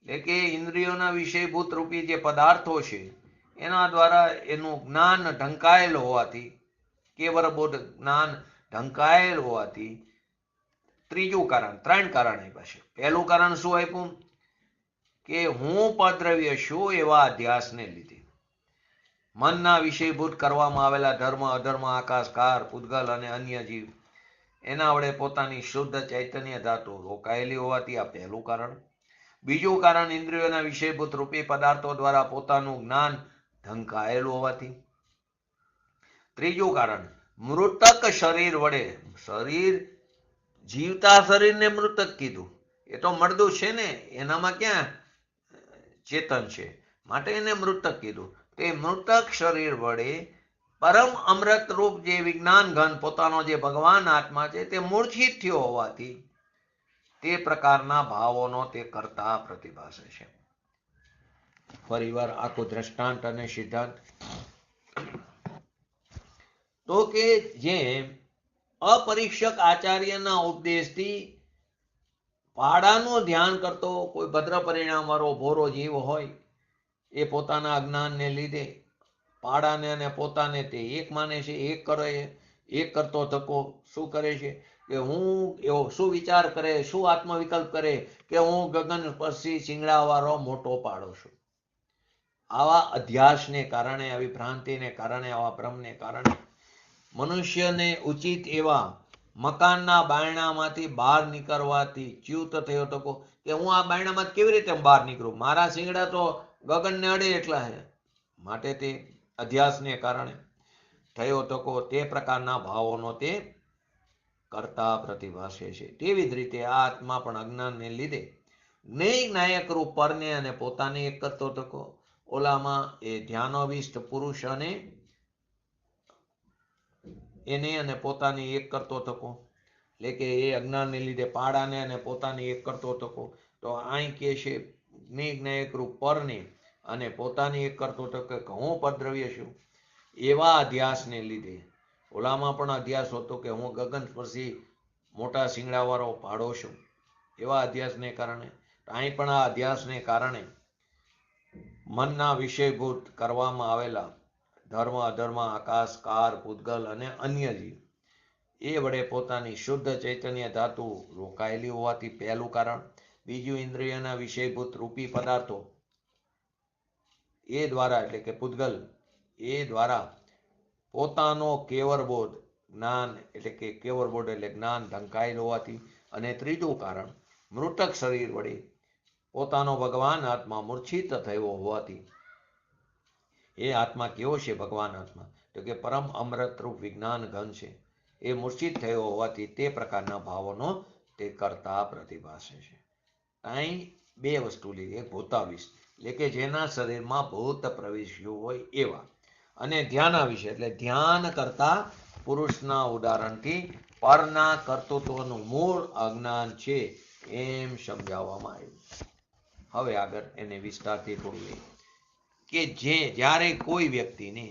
S1: એટલે કે ઇન્દ્રિયોના વિષયભૂત રૂપી જે પદાર્થો છે એના દ્વારા એનું જ્ઞાન ઢંકાયેલ હોવાથી, કેવરબોધ જ્ઞાન ઢંકાયેલ હોવાથી, ત્રીજું કારણ, 3 કારણ આપ્યા છે. પહેલું કારણ શું આપ્યું? કે હું પરદ્રવ્ય છું એવા અધ્યાસને લીધે મનના વિષયભૂત કરવામાં આવેલા ધર્મ અધર્મ આકાશ કાળ પૂતગલ અને અન્ય જીવ એના વડે પોતાની શુદ્ધ ચૈતન્ય ધાતુ રોકાયેલી હોવાથી, આ પહેલું કારણ. બીજું કારણ, ઇન્દ્રિયોના વિષયભૂત રૂપી પદાર્થો દ્વારા પોતાનું જ્ઞાન ઢંકાયેલું હોવાથી. ત્રીજું કારણ, મૃતક શરીર વડે, શરીર જીવતા શરીરને મૃતક કીધું, એ તો મળદું છે ને, એનામાં ક્યાં ચેતન છે, માટે એને મૃતક કીધું. તે મૃતક શરીર વડે પરમ અમૃત રૂપ જે વિજ્ઞાન ઘન પોતાનો જે ભગવાન આત્મા છે તે મૂર્છિત થયો હોવાથી તે પ્રકારના ભાવોનો તે કરતા પ્રતિભાસે છે. ફરીવાર આખું દ્રષ્ટાંત અને સિદ્ધાંત. તો કે જે અપરીક્ષક આચાર્યના ઉપદેશથી પાડાનું ધ્યાન કરતો કોઈ ભદ્ર પરિણામ વાળો ભોરો જીવ હોય, એ પોતાના અજ્ઞાનને લીધે પાડાને અને પોતાને તે એક માને છે, એક કરે, એક કરતો થકો શું કરે છે કે હું એવો શું વિચાર કરે, શું આત્મવિકલ્પ કરે કે હું ગગન સ્પર્શી શિંગડાવાળો મોટો પાડો છું. આવા અધ્યાસને કારણે, આવી ભ્રાંતિને કારણે, આવા ભ્રમને કારણે મનુષ્યને ઉચિત એવા મકાનના બાયણામાંથી બહાર નીકળવાથી ચ્યુત થયો તો કે હું આ બાયણામાંથી કેવી રીતે બહાર નીકળું, મારા શિંગડા તો ગગનને અડે એટલા છે. માટે તે અધ્યાસને કારણે થયો તકો તે પ્રકારના ભાવોનો તે કરતા પ્રતિભાસે છે. તેવી જ રીતે આ આત્મા પણ અજ્ઞાનને લીધે જ્ઞેય નાયક રૂપ પરને અને પોતાને એક કરતો તકો, ઓલામાં એ ધ્યાનોવિષ્ટ પુરુષ અને એને અને પોતાને એક કરતો થકો, એટલે કે એ અજ્ઞાનને લીધે પાડાને અને પોતાને એક કરતો થકો. તો અહીં કે છે જ્ઞેય રૂપ પરને અને પોતાને એક કરતો થકો કે હું પરદ્રવ્ય છું. એવા અધ્યાસને લીધે ઓલામાં પણ અધ્યાસ હતો કે હું ગગન સ્પર્શી મોટા શિંગડાવાળો પાડો છું. એવા અધ્યાસને કારણે અહીં પણ આ અધ્યાસને કારણે મનના વિષયભૂત કરવામાં આવેલા ધર્મ, અધર્મ, આકાશ, કાર, પૂતગલ અને અન્ય જીવ એ વડે પોતાની શુદ્ધ ચૈતન્ય ધાતુ રોકાયેલી હોવાથી પહેલું કારણ. બીજું, ઇન્દ્રિયના વિષયભૂત રૂપી પદાર્થો એ દ્વારા, એટલે કે પૂતગલ એ દ્વારા પોતાનો કેવરબોધ જ્ઞાન, એટલે કે કેવરબોધ એટલે જ્ઞાન ઢંકાયેલ હોવાથી. અને ત્રીજું કારણ, મૃતક શરીર વડે પોતાનો ભગવાન આત્મા મૂર્છિત થયો હોવાથી. એ આત્મા કેવો છે ભગવાન આત્મા, તો કે પરમ અમૃત રૂપ વિજ્ઞાન ઘન છે. એ મૂર્છિત થયો હોવાથી તે પ્રકારના ભાવોનો તે કરતા પ્રતિભાસે છે. અહીં બે વસ્તુ લીધી, એક ભૂતાવિષ એટલે કે જેના શરીરમાં ભૂત પ્રવેશ્યું હોય એવા, અને ધ્યાનાવિષ એટલે ધ્યાન કરતા પુરુષના ઉદાહરણથી પરના કર્તૃત્વનું મૂળ અજ્ઞાન છે એમ સમજાવવામાં આવ્યું. હવે આગળ એને વિસ્તારથી થોડું કે જે જ્યારે કોઈ વ્યક્તિને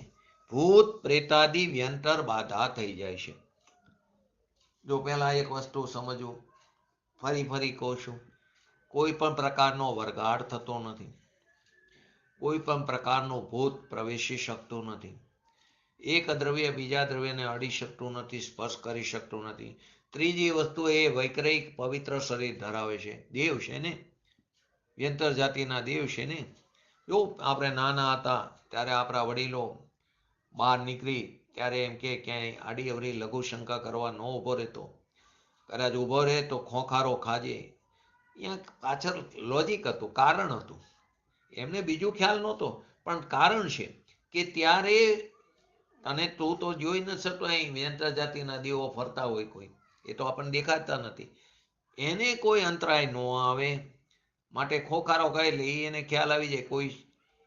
S1: ભૂત પ્રેતાદિ વ્યંતર બાધા થઈ જાય છે. જો પહેલા એક વસ્તુ સમજવું, ફરી કહું છું, કોઈ પણ પ્રકારનો વરગાડ થતો નથી, કોઈ પણ પ્રકારનું ભૂત પ્રવેશી શકતું નથી, એક દ્રવ્ય બીજા દ્રવ્યને અડી શકતું નથી, સ્પર્શ કરી શકતું નથી. ત્રીજી વસ્તુ, એ વૈક્રયિક પવિત્ર શરીર ધરાવે છે, દેવ છે ને, વ્યંતર જાતિના દેવ છે ને. જો આપણે નાના હતા ત્યારે આપણા વડીલો બહાર નીકળી ત્યારે એમ કે ક્યાંય આડી અવરી લઘુ શંકા કરવા ન ઊભો રહેતો, કદાચ ઊભો રહે તો ખોખારો ખાજે. અહીંયા પાછળ લોજિક હતું, કારણ હતું, એમને બીજું ખ્યાલ નહોતો, પણ કારણ છે કે ત્યારે અને તું તો જોઈ ન શકતો, અહીં વ્યંતર જાતિના દેવો ફરતા હોય કોઈ, એ તો આપણને દેખાતા નથી, એને કોઈ અંતરાય ન આવે માટે ખોખારો ખાય એટલે એને ખ્યાલ આવી જાય કોઈ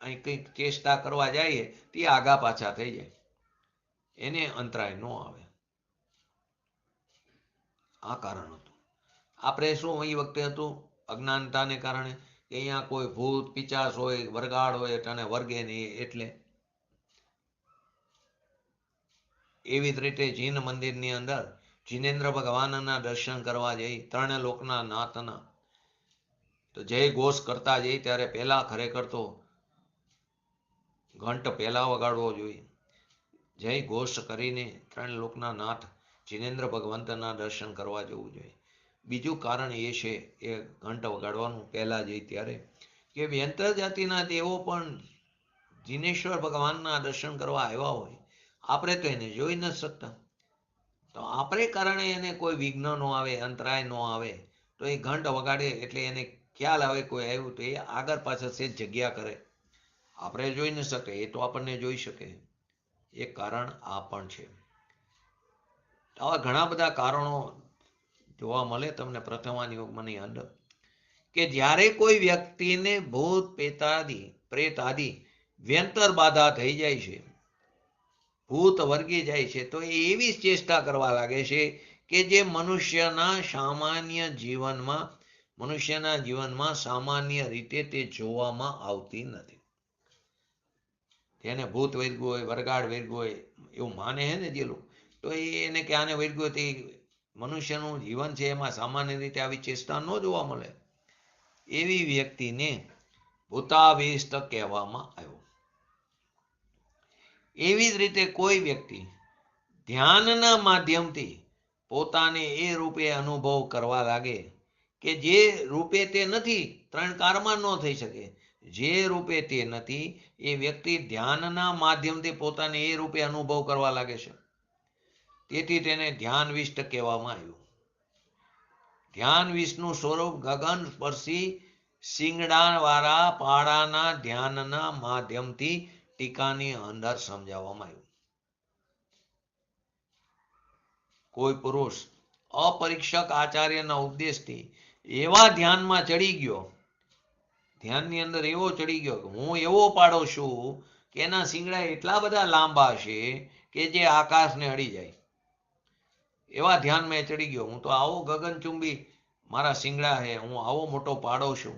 S1: અહીં કંઈક ચેષ્ટા કરવા જાય તે આગા પાછા થઈ જાય, એને અંતરાય ન આવે. આ કારણ હતું. આપણે શું એ વખતે હતું અજ્ઞાનતાને કારણે કે અહીંયા કોઈ ભૂત પિચાસ હોય, વરગાડ હોય અને વર્ગે નહીં, એટલે એવી જ રીતે જીન મંદિરની અંદર જીનેન્દ્ર ભગવાનના દર્શન કરવા જઈ, ત્રણ લોકના નાથના, તો જય ઘોષ કરતા જઈ ત્યારે પહેલા ખરેખર તો ઘંટ પહેલા વગાડવો જોઈએ. જય ઘોષ કરીને ત્રણ લોકના નાથ જીનેન્દ્ર ભગવંતના દર્શન કરવા જવું જોઈએ. બીજું કારણ એ છે એ ઘંટ વગાડવાનું પહેલા જઈ ત્યારે કે વ્યંતર જાતિના દેવો પણ જીનેશ્વર ભગવાનના દર્શન કરવા આવ્યા હોય, આપણે તો એને જોઈ ન શકતા, તો આપણે કારણે એને કોઈ વિઘ્ન ન આવે, અંતરાય ન આવે, તો એ ઘંટ વગાડે એટલે એને ખ્યાલ આવે કોઈ આવ્યું, તો એ આગળ પાછળ સે જગ્યા કરે. આપણે જોઈ ન શકે, એ તો આપણને જોઈ શકે. એક કારણ આ પણ છે. આવા ઘણા બધા કારણો જોવા મળે તમને પ્રથમવાન યોગમાંની અંદર કે જ્યારે કોઈ વ્યક્તિને ભૂત પ્રેત આદિ વ્યંતર બાધા થઈ જાય છે, ભૂત વર્ગી જાય છે, તો એ એવી ચેષ્ટા કરવા લાગે છે કે જે મનુષ્યના જીવનમાં સામાન્ય રીતે તે જોવામાં આવતી નથી. જેને ભૂત વર્ગ્યું હોય, વરગાડ વર્ગ્યું હોય એવું માને છે ને જે લોકો, તો એને કે આને વર્ગ્યું તે મનુષ્યનું જીવન છે એમાં સામાન્ય રીતે આવી ચેષ્ટા ન જોવા મળે. એવી વ્યક્તિને ભૂતાવેષ્ટ કહેવામાં આવ્યો. એવી જ રીતે કોઈ વ્યક્તિ ધ્યાનના માધ્યમથી પોતાને એ રૂપે અનુભવ કરવા લાગે કે જે રૂપે તે નથી, 3 કારમાં ન થઈ શકે, જે રૂપે તે નથી એ વ્યક્તિ ધ્યાનના માધ્યમથી પોતાને એ રૂપે અનુભવ કરવા લાગે છે, તેથી તેને ધ્યાન વિષ્ટ કહેવામાં આવ્યું. ધ્યાન વિષ્ણુ સ્વરૂપ ગગન સ્પર્શી શિંગડાવાળા પાડાના ધ્યાનના માધ્યમથી ટીકાની અંદર સમજાવવામાં આવ્યું. કોઈ પુરુષ અપરીક્ષક આચાર્યના ઉપદેશથી એવા ધ્યાનમાં ચડી ગયો, ધ્યાનની અંદર એવો ચડી ગયો કે હું એવો પાડો છું કે એના શિંગડા એટલા બધા લાંબા છે કે જે આકાશને અડી જાય, એવા ધ્યાનમાં ચડી ગયો. હું તો આવો ગગનચુંબી મારા શિંગડા છે, હું આવો મોટો પાડો છું,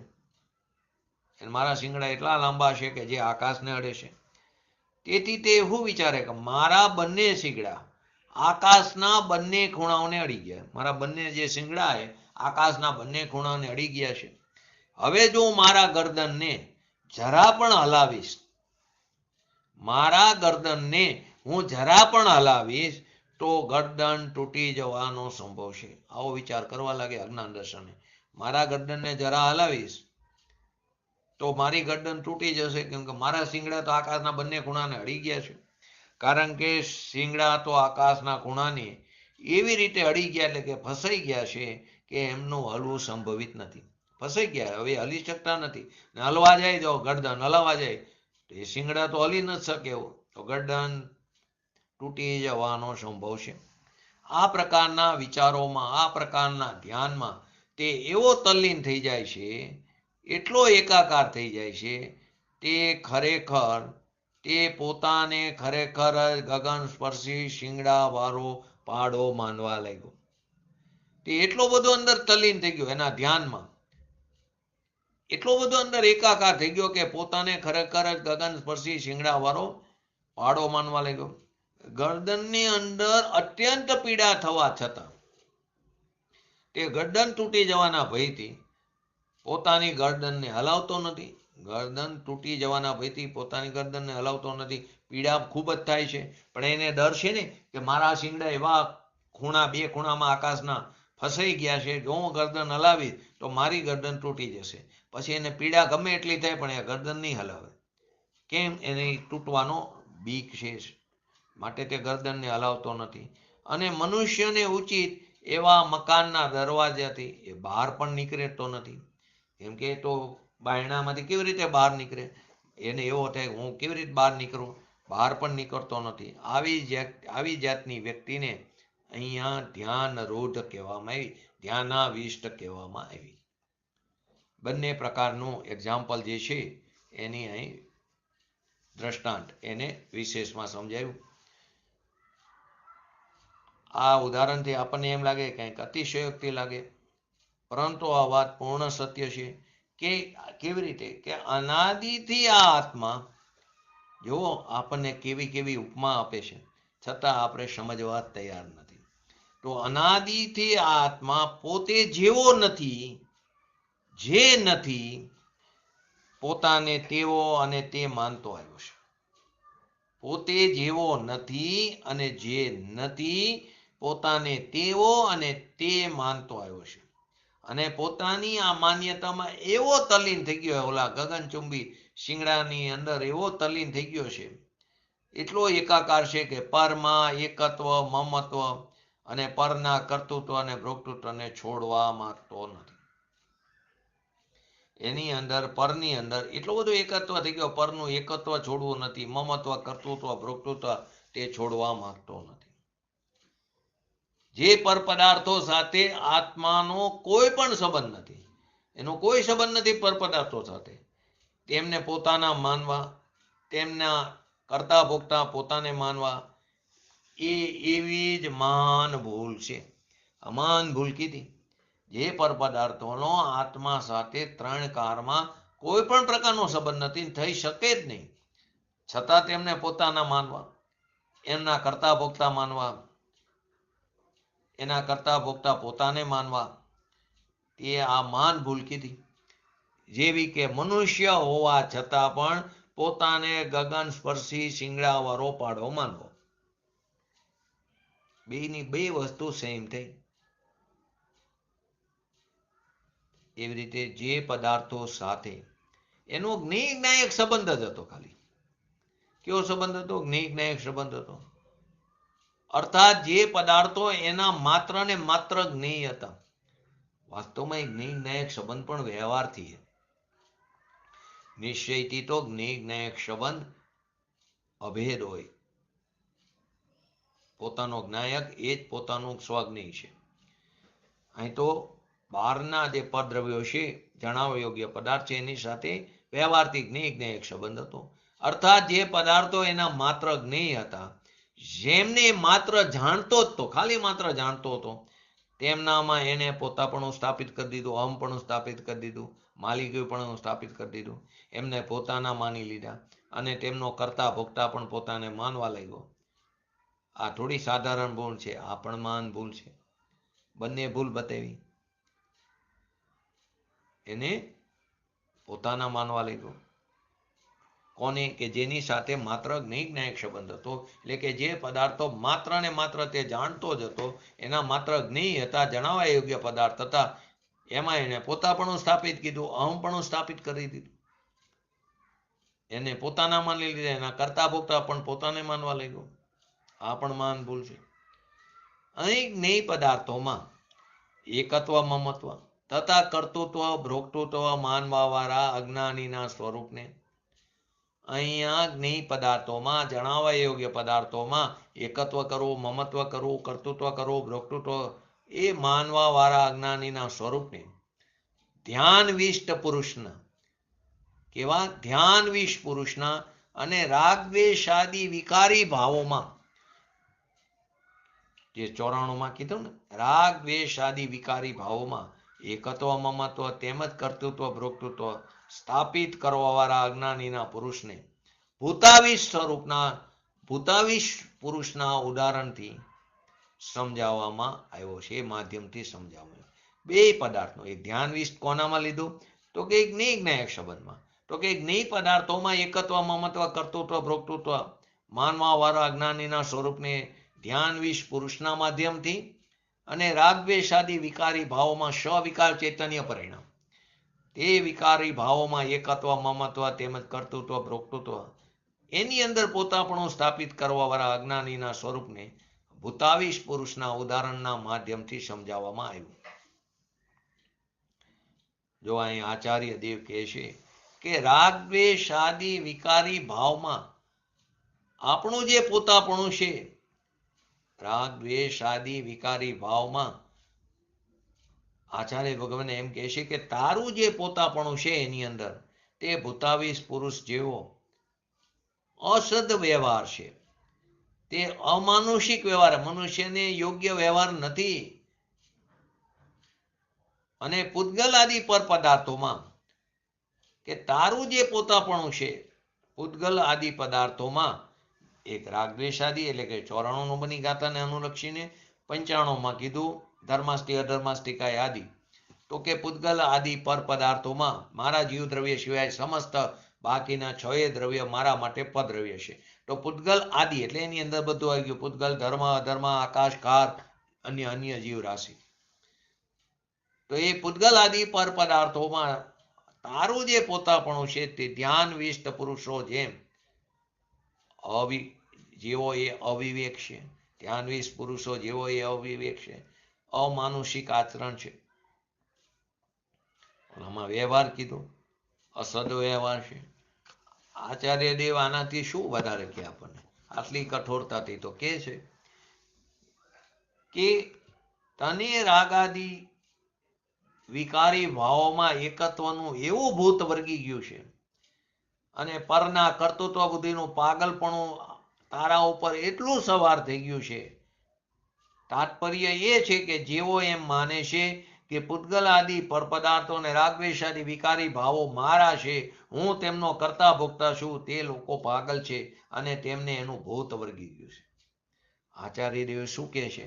S1: મારા શિંગડા એટલા લાંબા છે કે જે આકાશને અડે છે. તેથી તે એવું વિચારે કે મારા બંને શિંગડા આકાશના બંને ખૂણાઓને અડી ગયા, મારા બંને જે શિંગડા છે આકાશના બંને ખૂણાઓને અડી ગયા છે. હવે જો મારા ગરદનને જરા પણ હલાવીશ, મારા ગરદનને હું જરા પણ હલાવીશ તો ગરદન તૂટી જવાનો સંભવ છે. આવો વિચાર કરવા લાગે અજ્ઞાન દર્શને. મારા ગરદનને જરા હલાવીશ તો મારી ગરદન તૂટી જશે, કેમ કે મારા શિંગડા તો આકાશના બંને ખૂણાને અડી ગયા છે. કારણ કે શિંગડા તો આકાશના ખૂણાને એવી રીતે અડી ગયા, એટલે કે ફસાઈ ગયા છે કે એમનું હલવું સંભવિત નથી. ફસાઈ ગયા, હવે હલી શકતા નથી, ને હલવા જાય જો ગરદન હલાવવા જાય તો એ શિંગડા તો હલી નથી શકે, તો ગરદન તૂટી જવાનો સંભવ છે. આ પ્રકારના વિચારોમાં, આ પ્રકારના ધ્યાનમાં તે એવો તલ્લીન થઈ જાય છે, એટલો એકાકાર થઈ જાય છે, તે પોતાને ખરેખર ગગન સ્પર્શી શિંગડા વાળો પાડો માનવા લાગ્યો. તે એટલો બધો અંદર તલ્લીન થઈ ગયો, એના ધ્યાનમાં એટલો બધો અંદર એકાકાર થઈ ગયો કે પોતાને ખરેખર ગગન સ્પર્શી શિંગડા વાળો પાડો માનવા લાગ્યો. ગરદનની અંદર અત્યંત પીડા થવા છતાં તે ગરદન તૂટી જવાના ભયથી પોતાની ગરદનને હલાવતો નથી. ગરદન તૂટી જવાના ભયથી પોતાની ગરદનને હલાવતો નથી. પીડા ખૂબ જ થાય છે, પણ એને ડર છે ને કે મારા શિંગડા એવા બે ખૂણામાં આકાશના ફસાઈ ગયા છે, જો હું ગરદન હલાવીશ તો મારી ગરદન તૂટી જશે. પછી એને પીડા ગમે એટલી થાય પણ એ ગરદન નહીં હલાવે. કેમ? એને તૂટવાનો બીક છે, માટે તે ગરદનને હલાવતો નથી. અને મનુષ્યને ઉચિત એવા મકાનના દરવાજાથી એ બહાર પણ નીકળતો નથી, કેમ કે તો બાયણામાંથી કેવી રીતે બહાર નીકળે, એને એવો થાય હું કેવી રીતે બહાર નીકળું, બહાર પણ નીકળતો નથી. આવી જાતની વ્યક્તિને અહીંયા ધ્યાનરૂઢ કહેવામાં આવી, ધ્યાનાવિષ્ટ કહેવામાં આવી. બંને પ્રકારનું એક્ઝામ્પલ જે છે એની અહીં દ્રષ્ટાંત એને વિશેષમાં સમજાયું. આ ઉદાહરણથી આપણને એમ લાગે કંઈક અતિશયોક્તિ લાગે, પરંતુ આ વાત પૂર્ણ સત્ય છે. કે કેવી રીતે કે અનાદિથી આ આત્મા, જો આપણને કેવી કેવી ઉપમા આપે છે, છતાં આપણે સમજવા તૈયાર નથી. તો અનાદિથી આ આત્મા પોતે જેવો નથી, જે નથી, પોતાને તેવો અને તે માનતો આવ્યો છે. પોતે જેવો નથી અને જે નથી, પોતાને તેવો અને તે માનતો આવ્યો છે. અને પોતાની આ માન્યતામાં એવો તલ્લીન થઈ ગયો, ઓલા ગગનચુંબી શિંગડાની અંદર એવો તલ્લીન થઈ ગયો છે, એટલો એકાકાર છે કે પરમાં એકત્વ, મમત્વ અને પરના કર્તૃત્વ અને ભોક્તૃત્વને છોડવા માંગતો નથી. એની અંદર પરની અંદર એટલો બધો એકત્વ થઈ ગયો, પરનું એકત્વ છોડવું નથી, મમત્વ, કર્તૃત્વ, ભોક્તૃત્વ તે છોડવા માંગતો નથી. જે પર પદાર્થો સાથે આત્માનો કોઈ પણ સંબંધ નથી, એનો કોઈ સંબંધ નથી પર પદાર્થો સાથે, તેમને પોતાના માનવા, તેમના કરતા ભોગતા પોતાને માનવા, એ એવી જ મહાન ભૂલ છે. આ મહાન ભૂલ કીધી. જે પર પદાર્થોનો આત્મા સાથે ત્રણ કાળમાં કોઈ પણ પ્રકારનો સંબંધ નથી, થઈ શકે જ નહીં, છતાં તેમને પોતાના માનવા, એમના કરતા ભોગતા માનવા, એના કરતા ભોગતા પોતાને માનવા, એ આ મહાન ભૂલ કીધી. જેવી કે મનુષ્ય હોવા છતાં પણ પોતાને ગગન સ્પર્શી શિંગડાવાળો પાડો માનવો. બેની બે વસ્તુ સેમ થઈ. એવી રીતે જે પદાર્થો સાથે એનો જ્ઞેય સંબંધ જ હતો. ખાલી કેવો સંબંધ હતો? જ્ઞેય સંબંધ હતો. અર્થાત જે પદાર્થો એના માત્ર ને માત્ર જ્ઞેય હતા. વાસ્તવમાં જ્ઞેય સંબંધ પણ વ્યવહારથી, નિશ્ચયથી તો જ્ઞેય સંબંધ અભેદ હોય. પોતાનો જ્ઞાયક એ જ પોતાનું સ્વજ્ઞેય છે. અહીં તો બહારના જે પદ્રવ્યો છે, જણાવવા યોગ્ય પદાર્થ છે, એની સાથે વ્યવહારથી જ્ઞેય સંબંધ હતો. અર્થાત જે પદાર્થો એના માત્ર જ્ઞેય હતા, જેમને માત્ર જાણતો જ તો, ખાલી માત્ર જાણતો હતો, તેમનામાં એને પોતાપણું સ્થાપિત કરી દીધું, અહમપણું સ્થાપિત કરી દીધું, માલિકીપણું સ્થાપિત કરી દીધું, એમને પોતાના માની લીધા અને તેમનો કરતા ભોગતા પણ પોતાને માનવા લાગ્યો. આ થોડી સાધારણ ભૂલ છે, આ પણ મહાન ભૂલ છે. બંને ભૂલ બતાવી. એને પોતાના માનવા લાગ્યો. કોને? કે જેની સાથે માત્ર જ્ઞેય સંબંધ હતો. એટલે કે જે પદાર્થો માત્ર ને માત્ર તે જાણતો જ હતો, એના માત્ર જ્ઞેય હતા, જણાવવા યોગ્ય પદાર્થ હતા, એમાં એને પોતાપણું સ્થાપિત કીધું, અહમપણું સ્થાપિત કરી દીધું, એને પોતાના માની લીધા, એના કરતા ભોગતા પણ પોતાને માનવા લાગ્યો. આ પણ મહાન ભૂલ છે. અહીં જ્ઞેય પદાર્થોમાં એકત્વ, મમત્વ તથા કર્તૃત્વ, ભોક્તૃત્વ માનવા વાળા અજ્ઞાનીના સ્વરૂપને, અહીંયા જ્ઞેય પદાર્થોમાં, જણાવવા યોગ્ય પદાર્થોમાં એકત્વ કરવું, મમત્વ કરવું, કર્તૃત્વ કરવું, ભોક્તૃત્વ, એ માનવા વાળા અજ્ઞાનીના સ્વરૂપને ધ્યાનવિષ્ટ પુરુષના, કેવા? ધ્યાનવિષ્ટ પુરુષના અને રાગદ્વેષાદી વિકારી ભાવોમાં, જે 94માં કીધું ને, રાગ દ્વેષ આદિ વિકારી ભાવોમાં એકત્વ, મમત્વ તેમજ કર્તૃત્વ, ભોક્તૃત્વ સ્થાપિત કરવા વાળા અજ્ઞાનીના પુરુષને ભૂતાવિશ સ્વરૂપના, ભૂતાવિશ પુરુષના ઉદાહરણથી સમજાવવામાં આવ્યો છે. એ માધ્યમથી સમજાવવામાં. બે પદાર્થનો એક ધ્યાનવિષ્ટ કોનામાં લીધું? તો કે જ્ઞેય સંબંધમાં. તો કે જ્ઞેય પદાર્થોમાં એકત્વ, મમત્વ, કર્તૃત્વ, ભોક્તૃત્વ માનવા વાળા અજ્ઞાનીના સ્વરૂપને ધ્યાનવિશ પુરુષના માધ્યમથી અને રાગદ્વેષાદી વિકારી ભાવોમાં સ્વવિકાર ચૈતન્ય પરિણામ, તે વિકારી ભાવોમાં એકત્વ, મમત્વ તેમજ કર્તૃત્વ, ભોક્તૃત્વ એની અંદર પોતાપણું સ્થાપિત કરવા વાળા અજ્ઞાનીના સ્વરૂપને ભૂતાવિશ પુરુષના ઉદાહરણના માધ્યમથી સમજાવવામાં આવ્યું. જો અહીં આચાર્ય દેવ કહે છે કે રાગદ્વેષાદી વિકારી ભાવમાં આપણું જે પોતાપણું છે, રાગ દ્વેષ આદિ વિકારી ભાવમાં આચાર્ય ભગવાન એમ કહે છે કે તારું જે પોતાપણું છે એની અંદર તે ભૂતાવિશ પુરુષ જેવો અસદ વ્યવહાર છે, તે અમાનુષિક વ્યવહાર, મનુષ્યને યોગ્ય વ્યવહાર નથી. અને પૂતગલ આદિ પર પદાર્થોમાં કે તારું જે પોતાપણું છે, પૂતગલ આદિ પદાર્થોમાં એક રાગદ્વેષાદી એટલે કે 94 બની ગાથાને અનુલક્ષીને 95માં કીધું ધર્માષ્ટિ, અધર્માષ્ટિકાય આદિ. તો કે પૂતગલ આદિ પર પદાર્થોમાં મારા જીવ દ્રવ્ય સિવાય સમસ્ત બાકીના 6 દ્રવ્ય મારા માટે પદ્રવ્ય છે. તો પૂતગલ આદિ એટલે એની અંદર બધું આવી ગયું. પૂતગલ, ધર્મ, અધર્મ, આકાશ, કાર, અન્ય જીવ રાશિ. તો એ પૂતગલ આદિ પર પદાર્થોમાં તારું જે પોતાપણું છે તે ધ્યાનવિષ્ટ પુરુષો જેમ જેવો એ અવિવેક છે, ધ્યાનવિષ્ટ પુરુષો જેવો એ અવિવેક છે, અમાનુષિક આચરણ છે. આમાં વ્યવહાર કીધો અસદ વ્યવહાર છે. આચાર્ય દેવ આનાથી શું વધારે કે આપણને? આટલી કઠોરતાથી તો કે છે કે તને રાગાદી વિકારી ભાવોમાં એકત્વનું એવું ભૂત વર્ગી ગયું છે અને પરના કર્તૃત્વ બુદ્ધિનું પાગલપણું તારા ઉપર એટલું સવાર થઈ ગયું છે. તાત્પર્ય એ છે કે જેઓ એમ માને છે કે પૂતગલ આદિ પરપદાર્થો અને રાગદ્વેષ આદિ વિકારી ભાવો મારા છે, હું તેમનો કરતા ભોગતા છું, તે લોકો પાગલ છે અને તેમને એનું ભૂત વર્ગી ગયું છે. આચાર્ય દેવ શું કહે છે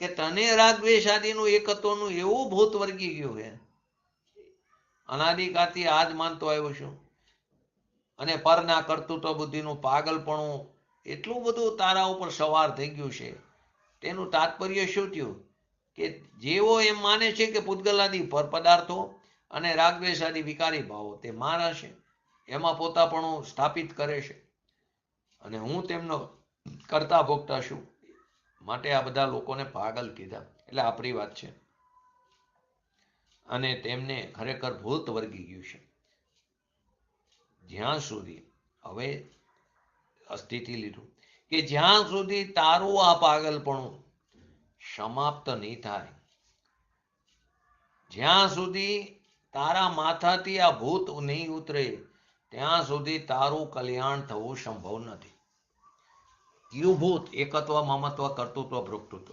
S1: કે તને રાગદ્વેષ આદિનું એકત્વનું એવું ભૂત વર્ગી ગયું છે, અનાદિકાળથી આજ માનતો આવ્યો છું, અને પરના કર્તૃત્વ બુદ્ધિનું પાગલપણું એટલું બધું તારા ઉપર સવાર થઈ ગયું છે. તેનું તાત્પર્ય શું થયું કે જેઓ એમ માને છે કે પૂતગલાદી પર પદાર્થો અને રાગદ્વેષ આદિ વિકારી ભાવો તે મારા છે, એમાં પોતાપણું સ્થાપિત કરે છે અને હું તેમનો કરતા ભોગતા છું, માટે આ બધા લોકોને પાગલ કીધા. એટલે આપણી વાત છે અને તેમને ખરેખર ભૂત વર્ગી ગયું છે. જ્યાં સુધી હવે સ્થિતિ લીધું કે જ્યાં સુધી તારું આ પાગલપણું સમાપ્ત નહીં થાય, જ્યાં સુધી તારા માથાથી આ ભૂત નહીં ઉતરે, ત્યાં સુધી તારું કલ્યાણ થવું સંભવ નથી. કયું ભૂત? એકત્વ, મમત્વ, કર્તૃત્વ, ભોક્તૃત્વ.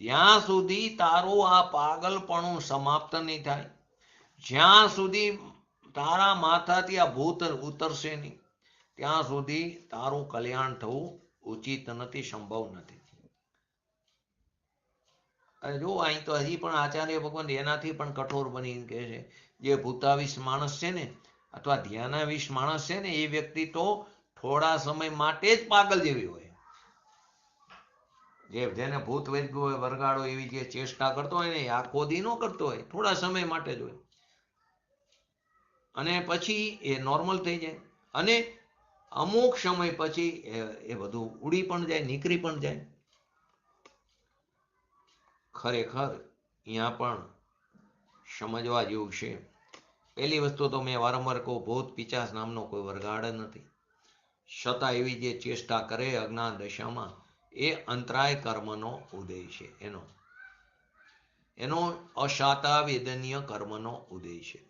S1: જ્યાં સુધી તારું આ પાગલપણું સમાપ્ત નહીં થાય, જ્યાં સુધી તારા માથાથી આ ભૂત ઉતરશે નહીં, ત્યાં સુધી તારું કલ્યાણ થવું ઉચિત નથી, સંભવ નથી. અને જો અહીં તો હજી પણ આચાર્ય ભગવાન એનાથી પણ કઠોર બની કહે છે, જે ભૂતાવીશ માણસ છે ને અથવા ધ્યાનાવીશ માણસ છે ને, એ વ્યક્તિ તો થોડા સમય માટે જ પાગલ જેવી હોય. જેને ભૂત વર્ગ્યું હોય, વરગાડો એવી જે ચેષ્ટા કરતો હોય ને, આખો દી ન કરતો હોય, થોડા સમય માટે જ હોય, અને પછી એ નોર્મલ થઈ જાય અને અમુક સમય પછી એ બધું ઉડી પણ જાય, નીકળી પણ જાય. ખરેખર અહીંયા પણ સમજવા જેવું છે. પહેલી વસ્તુ તો મેં વારંવાર કહું, ભૂત પિચાસ નામનો કોઈ વરગાડ નથી. છતાં એવી જે ચેષ્ટા કરે અજ્ઞાન દશામાં, એ અંતરાય કર્મનો ઉદય છે. એનો અશાતા વેદનીય કર્મનો ઉદય છે.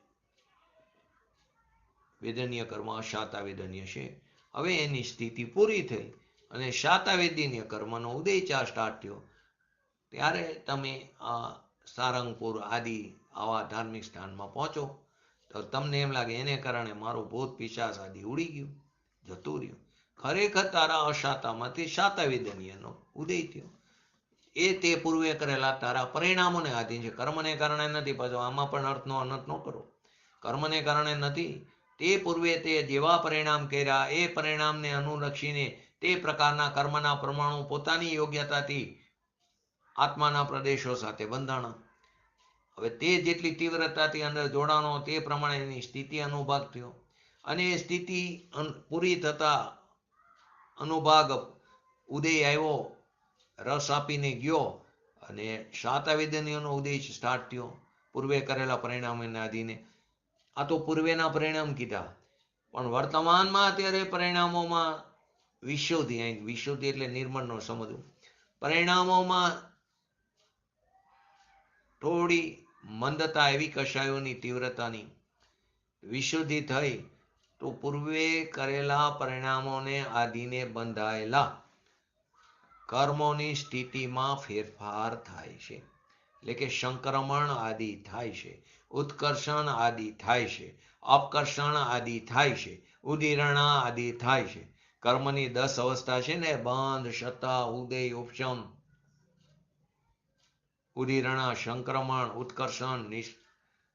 S1: વેદનીય કર્મ અશાતા વેદનીય છે. હવે એની સ્થિતિ પૂરી થઈ અને શાતા વેદનીય કર્મનો ઉદય સ્ટાર્ટ થયો, ત્યારે તમે આ સારંગપુર આદિ આવા ધાર્મિક સ્થાનમાં પહોંચો તો તમને એમ લાગે એને કારણે મારું ભૂત પિશાચ આદિ ઉડી ગયું, જતું રહ્યું. ખરેખર તારા અશાતામાંથી શાતા વેદનીયનો ઉદય થયો. એ તે પૂર્વે કરેલા તારા પરિણામોને આધીન છે. કર્મને કારણે નથી. પાછો આમાં પણ અર્થનો અનર્થ ન કરો. કર્મને કારણે નથી. તે પૂર્વે તે જેવા પરિણામ કર્યા, એ પરિણામને અનુલક્ષીને તે પ્રકારના કર્મના પ્રમાણો પોતાની યોગ્યતાથી આત્માના પ્રદેશો સાથે બંધાણા. હવે તે જેટલી તીવ્રતાથી અંદર જોડાણો, તે પ્રમાણે એની સ્થિતિ અનુભાગ થયો, અને એ સ્થિતિ પૂરી થતા અનુભાગ ઉદય આવ્યો, રસ આપીને ગયો, અને શાતાવેદનીઓનો ઉદય સ્ટાર્ટ થયો પૂર્વે કરેલા પરિણામોને આધીને. આ તો પૂર્વેના પરિણામ કીધા, પણ વર્તમાનમાં અત્યારે પરિણામોમાં વિશુદ્ધિ, વિશુદ્ધિ એટલે નિર્મળનો સમજવું, પરિણામોમાં થોડી મંદતા એવી કશાયોની તીવ્રતાની વિશુદ્ધિ થઈ તો પૂર્વે કરેલા પરિણામોને આધીને બંધાયેલા કર્મોની સ્થિતિમાં ફેરફાર થાય છે. એટલે કે સંક્રમણ આદિ થાય છે, ઉત્કર્ષણ આદિ થાય છે, અપકર્ષણ આદિ થાય છે, ઉદીરણા આદિ થાય છે. કર્મની 10 અવસ્થા છે ને, બંધ, શતા, ઉદય, ઉપશમ, ઉદીરણા, સંક્રમણ, ઉત્કર્ષણ,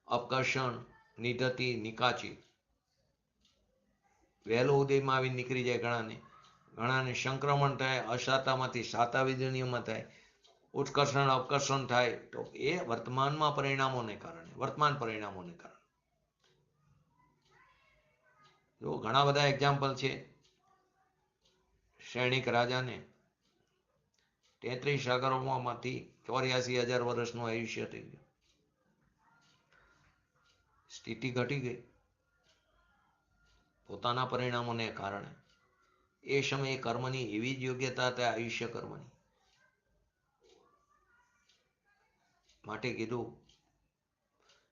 S1: અપકર્ષણ, નિધતિ, નિકાચી. વહેલો ઉદયમાં આવી નીકળી જાય ઘણાને સંક્રમણ થાય, અશાતામાંથી શાતાવેદનીયમાં થાય, ઉત્કર્ષણ અપકર્ષણ થાય. તો એ વર્તમાન પરિણામોને કારણે. જો ઘણા બધા એક્ઝામ્પલ છે. સૈનિક રાજાને 33 સાગરોમાંથી 84,000 વર્ષનું આયુષ્ય થઈ ગયું. સ્થિતિ ઘટી ગઈ પોતાના પરિણામોને કારણે. એ સમયે કર્મની એવી જ યોગ્યતા હતી આયુષ્ય કર્મની. માટે કીધું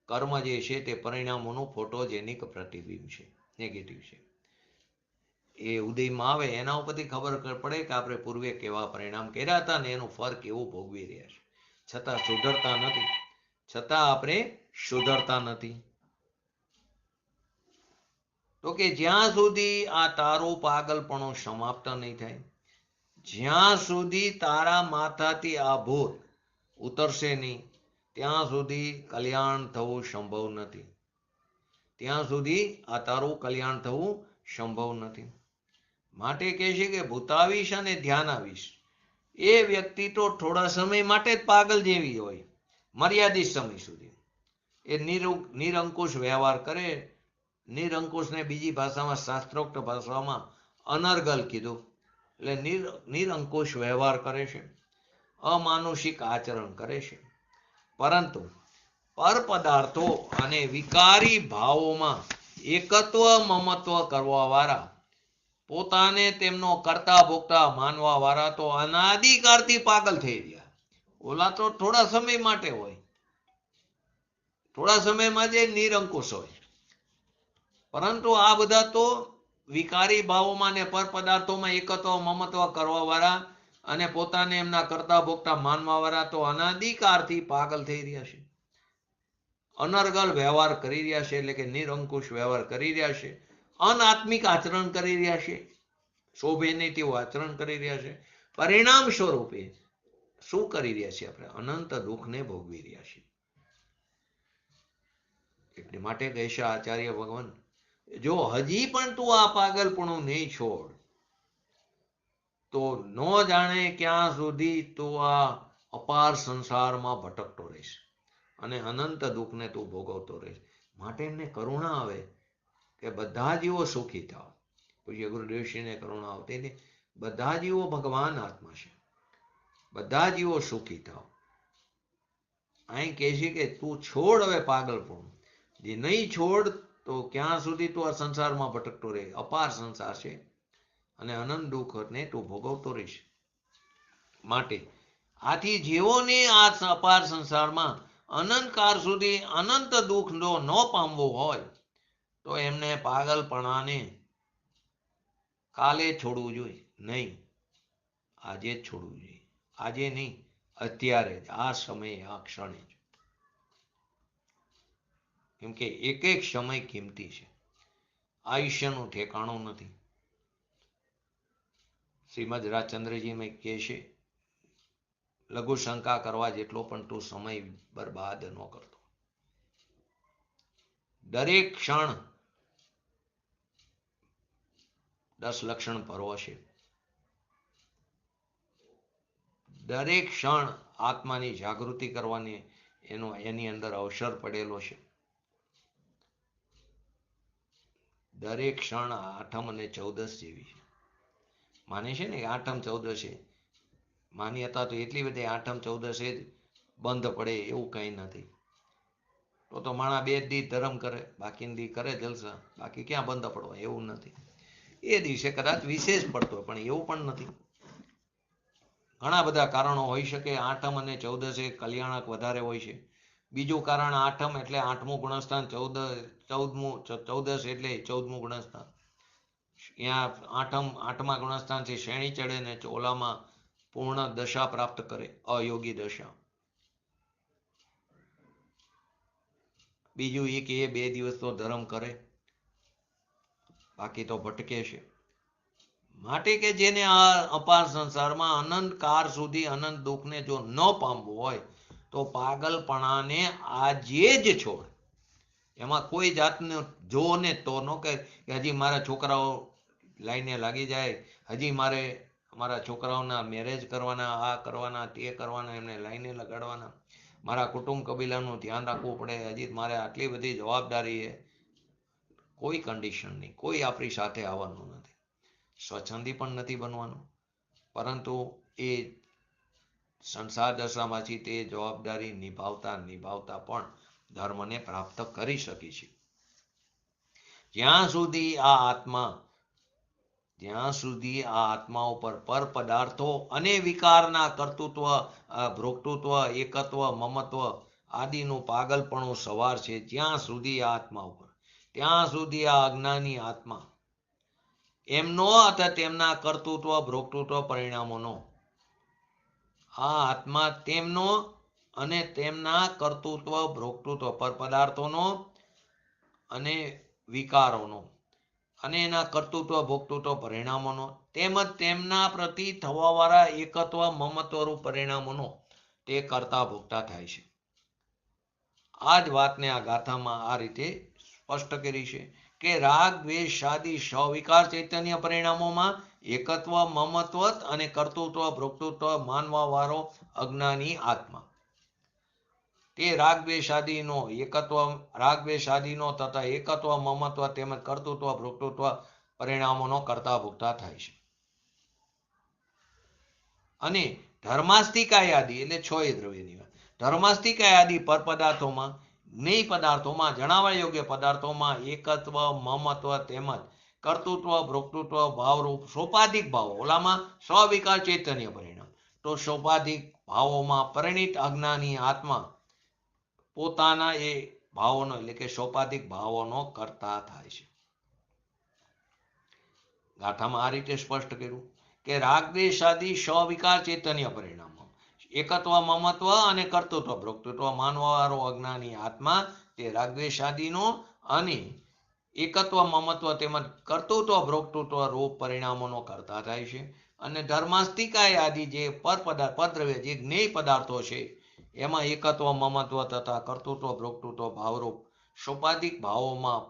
S1: કર્મ જે છે તે પરિણામોનું ફોટોજેનિક પ્રતિબિંબ છે, નેગેટિવ છે. એ ઉદયમાં આવે એના ઉપરથી ખબર પડે કે આપણે પૂર્વે કેવા પરિણામ કર્યા હતા ને એનું ફળ કેવું ભોગવી રહ્યા છે. છતાં સુધરતા નથી, છતાં આપણે સુધરતા નથી. તો કે જ્યાં સુધી આ તારું પાગલપણું સમાપ્ત નહીં થાય, જ્યાં સુધી તારા માથાથી આ ભૂત ઉતરશે નહીં, ત્યાં સુધી કલ્યાણ થવું સંભવ નથી. ત્યાં સુધી આ તારું કલ્યાણ થવું સંભવ નથી. માટે કહે છે કે ભૂતાવીશ અને ધ્યાનાવીશ એ વ્યક્તિ તો થોડા સમય માટે જ પાગલ જેવી હોય, મર્યાદિત સમય સુધી. એ નિરંકુશ વ્યવહાર કરે. નિરંકુશને બીજી ભાષામાં, શાસ્ત્રોક્ત ભાષામાં અનર્ગલ કીધું. એટલે નિરંકુશ વ્યવહાર કરે છે, અમાનુષિક આચરણ કરે છે. પરંતુ પર પદાર્થો અને વિકારી ભાવોમાં એકત્વ મમત્વ કરવા વાળા, પોતાને તેમનો કરતા ભોગતા માનવા વાળા તો અનાદિકાળથી પાગલ થઈ ગયા. ઓલા તો થોડા સમય માટે હોય, થોડા સમયમાં જે નિરંકુશ હોય. પરંતુ આ બધા તો વિકારી ભાવોમાં ને પર પદાર્થોમાં એકત્વ મમત્વ કરવા વાળા અને પોતાને એમના કરતા ભોગતા માનવા વાળા તો અનાદિકાળથી પાગલ થઈ રહ્યા છે. અનર્ગલ વ્યવહાર કરી રહ્યા છે, એટલે કે નિરંકુશ વ્યવહાર કરી રહ્યા છે. અનાત્મિક આચરણ કરી રહ્યા છે, શોભે નહીં તેવું આચરણ કરી રહ્યા છે. પરિણામ સ્વરૂપે શું કરી રહ્યા છે? આપણે અનંત દુઃખને ભોગવી રહ્યા છીએ. એટલે માટે કહેશે આચાર્ય ભગવાન, જો હજી પણ તું આ પાગલપણું નહીં છોડ તો ન જાણે ક્યાં સુધી તું આ અપાર સંસારમાં ભટકતો રહીશ અને અનંત દુઃખને તું ભોગવતો રહીશ. માટે એમને કરુણા આવે કે બધા જીવો સુખી થાવ. પૂજ્ય ગુરુદેવશ્રીને કરુણા આવતી હતી, બધા જીવો ભગવાન આત્મા છે, બધા જીવો સુખી થાવ. અહીં કહે છે કે તું છોડ હવે પાગલપણું. જે નહીં છોડ તો ક્યાં સુધી તું આ સંસારમાં ભટકતો રહે. અપાર સંસાર છે અને અનંત દુઃખને તું ભોગવતો રહીશ. માટે આથી જેઓને આ અપાર સંસારમાં અનંતકાળ સુધી અનંત દુઃખ ન પામવું હોય તો એમને પાગલપણાને કાલે છોડવું જોઈએ, નહીં આજે જ છોડવું જોઈએ. આજે નહીં, અત્યારે જ, આ સમયે, આ ક્ષણે જ. કેમ કે એક એક સમય કિંમતી છે, આયુષ્યનું ઠેકાણું નથી. શ્રીમદ રાજચંદ્રજી કહે છે, લઘુ શંકા કરવા જેટલો પણ તું સમય બરબાદ ન કરતો. દરેક ક્ષણ 10 લક્ષણ પર્વ છે. દરેક ક્ષણ આત્માની જાગૃતિ કરવાની એની અંદર અવસર પડેલો છે. દરેક ક્ષણ આઠમ અને ચૌદસ જેવી છે. માને છે ને આઠમ ચૌદસે માન્યતા તો એટલી બધી, આઠમ ચૌદસે જ બંધ પડે એવું કંઈ નથી. તો માણા 2 દી ધર્મ કરે, બાકીની દી કરે જલસા, બાકી ક્યાં બંધ પડવા, એવું નથી. એ દિવસે કદાચ વિશેષ પડતો પણ એવું પણ નથી. ઘણા બધા કારણો હોઈ શકે. આઠમ અને ચૌદસે કલ્યાણક વધારે હોય છે. બીજું કારણ, આઠમ એટલે 8મું ગુણસ્થાન, ચૌદસ એટલે 14મું ગુણસ્થાન. ત્યાં 8મા ગુણસ્થાનથી શ્રેણી ચડે ને ઓલામાં પૂર્ણ દશા પ્રાપ્ત કરે, અયોગી દશા. બીજું એ કે એ 2 દિવસ તો ધર્મ કરે, બાકી તો ભટકે છે. માટે કે જેને આ અપાર સંસારમાં અનંત કાળ સુધી અનંત દુઃખને જો ન પામવું હોય તો પાગલપણાને આજે જ છોડ. એમાં કોઈ જાતનું જો ને તો ન કે હજી મારા છોકરાઓ લાઈને લાગી જાય, હજી મારે મારા છોકરાઓના મેરેજ કરવાના, આ કરવાના, તે કરવાના, એમને લાઈને લગાડવાના, મારા કુટુંબ કબીલાનું ધ્યાન રાખવું પડે, હજી મારે આટલી બધી જવાબદારી છે. કોઈ કન્ડિશન નહીં, કોઈ આપણી સાથે આવવાનું નથી, સ્વચ્છંદી પણ નથી બનવાનું. પરંતુ એ સંસાર દશામાંથી તે જવાબદારી નિભાવતા પણ ધર્મને પ્રાપ્ત કરી શકી છે. જ્યાં સુધી આ આત્મા જ્યાં સુધી આ આત્મા ઉપર પર પદાર્થો અને વિકારના કર્તૃત્વ, ભોક્તૃત્વ, એકત્વ, મમત્વ આદિનું પાગલપણું સવાર છે, જ્યાં સુધી આ આત્મા ઉપર, ત્યાં સુધી આ અજ્ઞાની આત્મા એમનો અથવા તેમના કર્તૃત્વ, ભોક્તૃત્વ, પરિણામોનો, આ આત્મા તેમનો અને તેમના કર્તૃત્વ, ભોક્તૃત્વ, પર પદાર્થોનો અને વિકારોનો અને એના કર્તૃત્વ, ભોક્તૃત્વ, પરિણામોનો તેમજ તેમના પ્રતિ થવાવાળા એકત્વ, મમત્વરૂપ પરિણામોનો તે કરતા ભોગતા થાય છે. આ જ વાતને આ ગાથામાં આ રીતે સ્પષ્ટ કરી છે કે રાગ, દ્વેષ, આદિ સવિકાર ચૈતન્ય પરિણામોમાં એકત્વ, મમત્વ અને કર્તૃત્વ, ભોક્તૃત્વ માનવાવાળો અજ્ઞાની આત્મા તે રાગ, દ્વેષ આદિનો તથા એકત્વ, મમત્વ તેમજ કર્તૃત્વ, ભોક્તૃત્વ પરિણામોનો કરતા ભોગતા થાય છે. અને ધર્માસ્તિકાય આદિ એટલે 6 દ્રવ્યની વાત, ધર્માસ્તિકાય આદિ પર પદાર્થોમાં, જ્ઞેય પદાર્થોમાં, જણાવવા યોગ્ય પદાર્થોમાં એકત્વ, મમત્વ તેમજ કર્તૃત્વ, ભોક્તૃત્વ ભાવરૂપ સોપાધિક ભાવો, ઓલામાં સ્વવિકાર ચૈતન્ય પરિણામ, તો સોપાધિક ભાવોમાં પરિણિત અજ્ઞાની આત્મા પોતાના એ ભાવોનો એટલે કે સોપાધિક ભાવોનો કરતા થાય છે. ગાથામાં આ રીતે સ્પષ્ટ કર્યું કે રાગ, દ્વેષ આદિ સ્વવિકાર ચૈતન્ય પરિણામો, એકત્વ, મમત્વ અને કર્તૃત્વ, ભોક્તૃત્વ માનવાવાળો અજ્ઞાની આત્મા તે રાગ, દ્વેષ આદિનો અને એકત્વ, મમત્વ તેમજ કર્તૃત્વ, ભોક્તૃત્વ રૂપ પરિણામોનો કરતા થાય છે. અને ધર્માસ્તિકાય આદિ જે પરદ્રવ્ય જે જ્ઞેય પદાર્થો છે એમાં એકત્વ, મમત્વ તથા કર્તૃત્વ, ભોક્તૃત્વ ભાવરૂપ સોપાધિક ભાવોમાં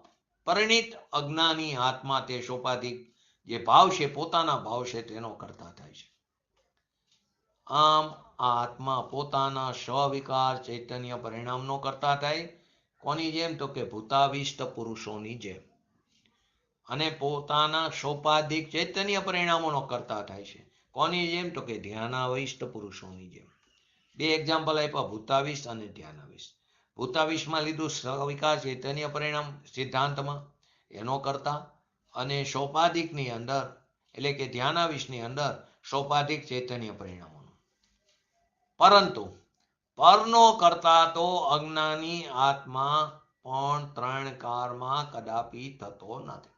S1: પરિણિત અજ્ઞાની આત્મા તે સોપાધિક જે ભાવ છે, પોતાના ભાવ છે તેનો કરતા થાય છે. આમ આ આત્મા પોતાના સ્વવિકાર ચૈતન્ય પરિણામનો કરતા થાય. કોની જેમ? તો કે ભૂતાવિષ્ટ પુરુષોની જેમ. અને પોતાના સોપાધિક ચૈતન્ય પરિણામોનો કરતા થાય છે. કોની જેમ? તો કે ધ્યાનાવિષ્ટ પુરુષોની જેમ. 2 એક્ઝામ્પલ આપ્યા, ભૂતાવિષ્ટ અને ધ્યાનાવિષ્ટ. ભૂતાવિષ્ટમાં લીધું સ્વવિકાર ચૈતન્ય પરિણામ સિદ્ધાંતમાં એનો કરતા, અને સોપાધિકની અંદર એટલે કે ધ્યાનાવિષ્ટની અંદર સોપાધિક ચૈતન્ય પરિણામોનો. પરંતુ પરનો કરતા તો અજ્ઞાની આત્મા પણ 3 કાળમાં કદાપી થતો નથી.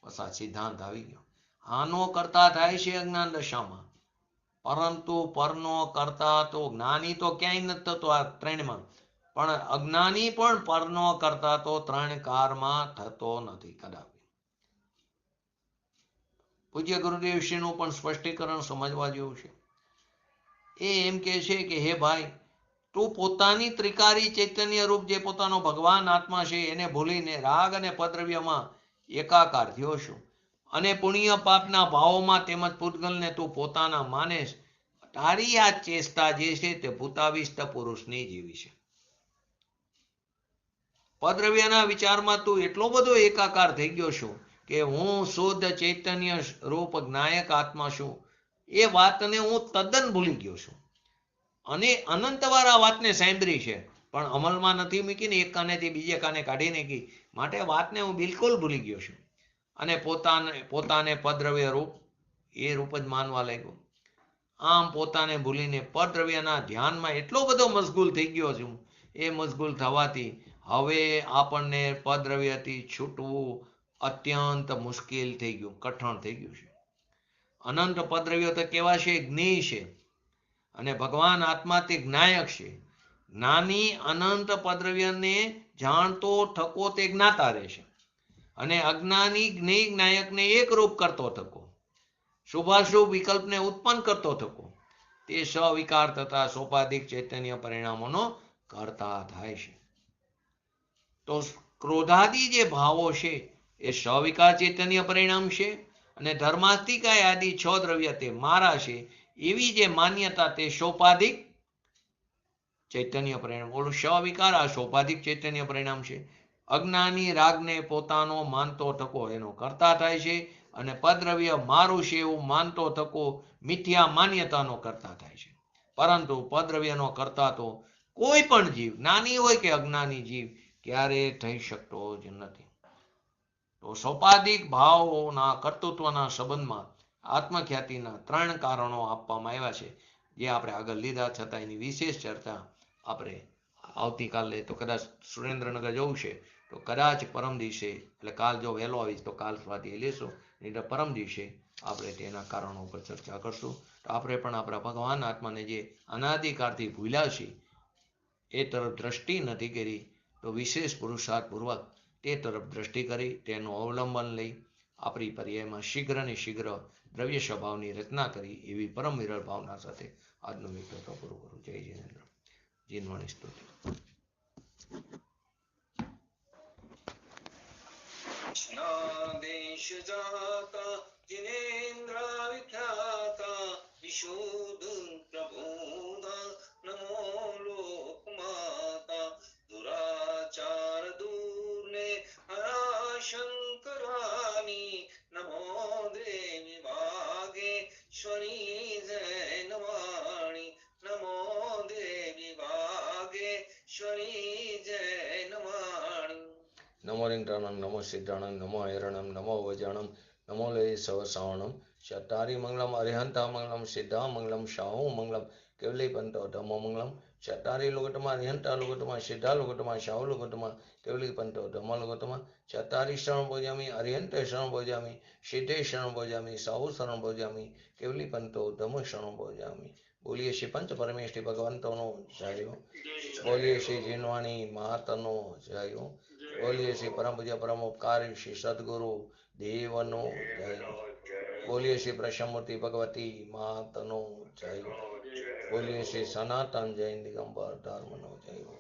S1: બસ આ સિદ્ધાંત આવી ગયો. આનો કરતા થાય છે અજ્ઞાન દશામાં, પરંતુ પરનો કરતા તો જ્ઞાની તો ક્યાંય નથી થતો આ 3માં, પણ અજ્ઞાની પણ પરનો કરતા તો 3 કાળમાં થતો નથી કદાપી. પૂજ્ય ગુરુદેવ શ્રીનું પણ સ્પષ્ટીકરણ સમજવા જેવું છે. એ એમ કહે છે કે હે ભાઈ, તું પોતાની ત્રિકારી ચૈતન્ય રૂપ જે પોતાનો ભગવાન આત્મા છે એને ભૂલીને રાગ અને પદ્રવ્યમાં એકાકાર થયો છું, અને પુણ્ય પાપના ભાવોમાં તેમજ પૂતગલને તું પોતાના માનેશ. તારી આ ચેષ્ટા જે છે તે ભૂતાવિષ્ટ પુરુષની જેવી છે. પદ્રવ્યના વિચારમાં તું એટલો બધો એકાકાર થઈ ગયો છું કે હું શુદ્ધ ચૈતન્ય રૂપ જ્ઞાયક આત્મા છું એ વાતને હું તદ્દન ભૂલી ગયો છું. અને અનંતવાર આ વાતને સાંભળી છે, પણ અમલમાં નથી મૂકીને એક કાનેથી બીજે કાને કાઢી નાખી, માટે વાતને હું બિલકુલ ભૂલી ગયો છું. અને પોતાને પદ્રવ્ય રૂપ એ રૂપ જ માનવા લાગ્યો. આમ પોતાને ભૂલીને પદ્રવ્યના ધ્યાનમાં એટલો બધો મશગુલ થઈ ગયો છું. એ મશગુલ થવાથી હવે આપણને પદ્રવ્યથી છૂટવું અત્યંત મુશ્કેલ થઈ ગયું, કઠણ થઈ ગયું છે. અનંત પદ્રવ્યો તો કેવા છે? જ્ઞેય છે. અને ભગવાન આત્મા તે જ્ઞાયક છે. જ્ઞાની અનંત પદ્રવ્યને જાણતો થકો તે જ્ઞાતા રહેશે, અને અજ્ઞાની જ્ઞેય જ્ઞાયકને એક રૂપ કરતો થકો, શુભાશુભ વિકલ્પને ઉત્પન્ન કરતો થકો, તે સ્વવિકાર તથા સોપાધિક ચૈતન્ય પરિણામોનો કરતા થાય છે. તો ક્રોધાદી જે ભાવો છે એ સ્વવિકાર ચૈતન્ય પરિણામ છે, અને ધર્માસ્તિકાય આદિ 6 દ્રવ્ય તે મારા છે એવી જે માન્યતા તે સોપાધિક ચૈતન્ય પરિણામ. ઓલું સ્વવિકાર, આ સોપાધિક ચૈતન્ય પરિણામ છે. અજ્ઞાની રાગને પોતાનો માનતો થકો એનો કરતા થાય છે, અને પદ્રવ્ય મારું છે એવું માનતો થકો મિથ્યા માન્યતાનો કરતા થાય છે. પરંતુ પદ્રવ્યનો કરતા તો કોઈ પણ જીવ, જ્ઞાની હોય કે અજ્ઞાની જીવ, ક્યારે થઈ શકતો જ નથી. તો તો સૌપાધિક ભાવોના કર્તૃત્વના સંબંધમાં આત્મખ્યાતિના 3 કારણો આપવામાં આવ્યા છે, જે આપણે આગળ લીધા. છતાં એની વિશેષ ચર્ચા આપણે આવતીકાલે, તો કદાચ સુરેન્દ્રનગર જવું છે તો કદાચ પરમ દિવસે, એટલે કાલ જો વહેલો આવીશ તો કાલ સ્વાધ્યાય લેશું, નહીં તો પરમ દિવસે આપણે તેના કારણો ઉપર ચર્ચા કરશું. તો આપણે પણ આપણા ભગવાન આત્માને જે અનાદિકાળથી ભૂલ્યા છે એ તરફ દ્રષ્ટિ નથી કરી, તો વિશેષ પુરુષાર્થપૂર્વક તે તરફ દ્રષ્ટિ કરી તેનું અવલંબન લઈ આપણી પર્યાયમાં શીઘ્ર ને શીઘ્ર દ્રવ્ય સ્વભાવની રચના કરી, એવી પરમ વિરલ ભાવના સાથે આજનું વક્તવ્ય પૂરું કરું. જય જિનેન્દ્ર. જીનવાણી સ્તુતિ.
S2: દેશ જાતા जिनेन्द्र विख्याता विशुद्ध प्रबोधा नमो लोक माता दुराचार दूर ने हरा शंकरानी नमो देवी भागेश्वरी जैनवाणी नमो देवी भागेश्वरी जैनवाणी.
S1: नमो रिंगटाणं नमो सिद्धाणं नमो हिरणं नमो वजाणं नमो लये सवसावणं चत्तारि मंगलम अरिहंता मंगलम सिद्धा मंगलम शाहु मंगलम केवली पंतो धम्मो मंगलम चत्तारि लोकतमा अरिहंता लोकतमा सिद्धा लोकतमा शाहु लोकतमा केवली पंतो धम्मो लोकतमा चत्तारि शरण भोजामि अरिहंते शरण भोजामि सिद्धे शरण भोजामि शाहु शरण भोजामि केवली पंतो धम्मो शरण भोजामि. बोलिए श्री पंच परमेष्ठी भगवंतोनो जय हो. बोलिए श्री जिनवाणी मातनो जय हो. बोलिए श्री परम पूज्य परम उपकारी श्री सदगुरु देवनो जय हो. बोलिए श्री प्रसन्नमूर्ति भगवती मातनो जय हो. बोलिए श्री सनातन जैन दिगंबर धर्मनो जय हो.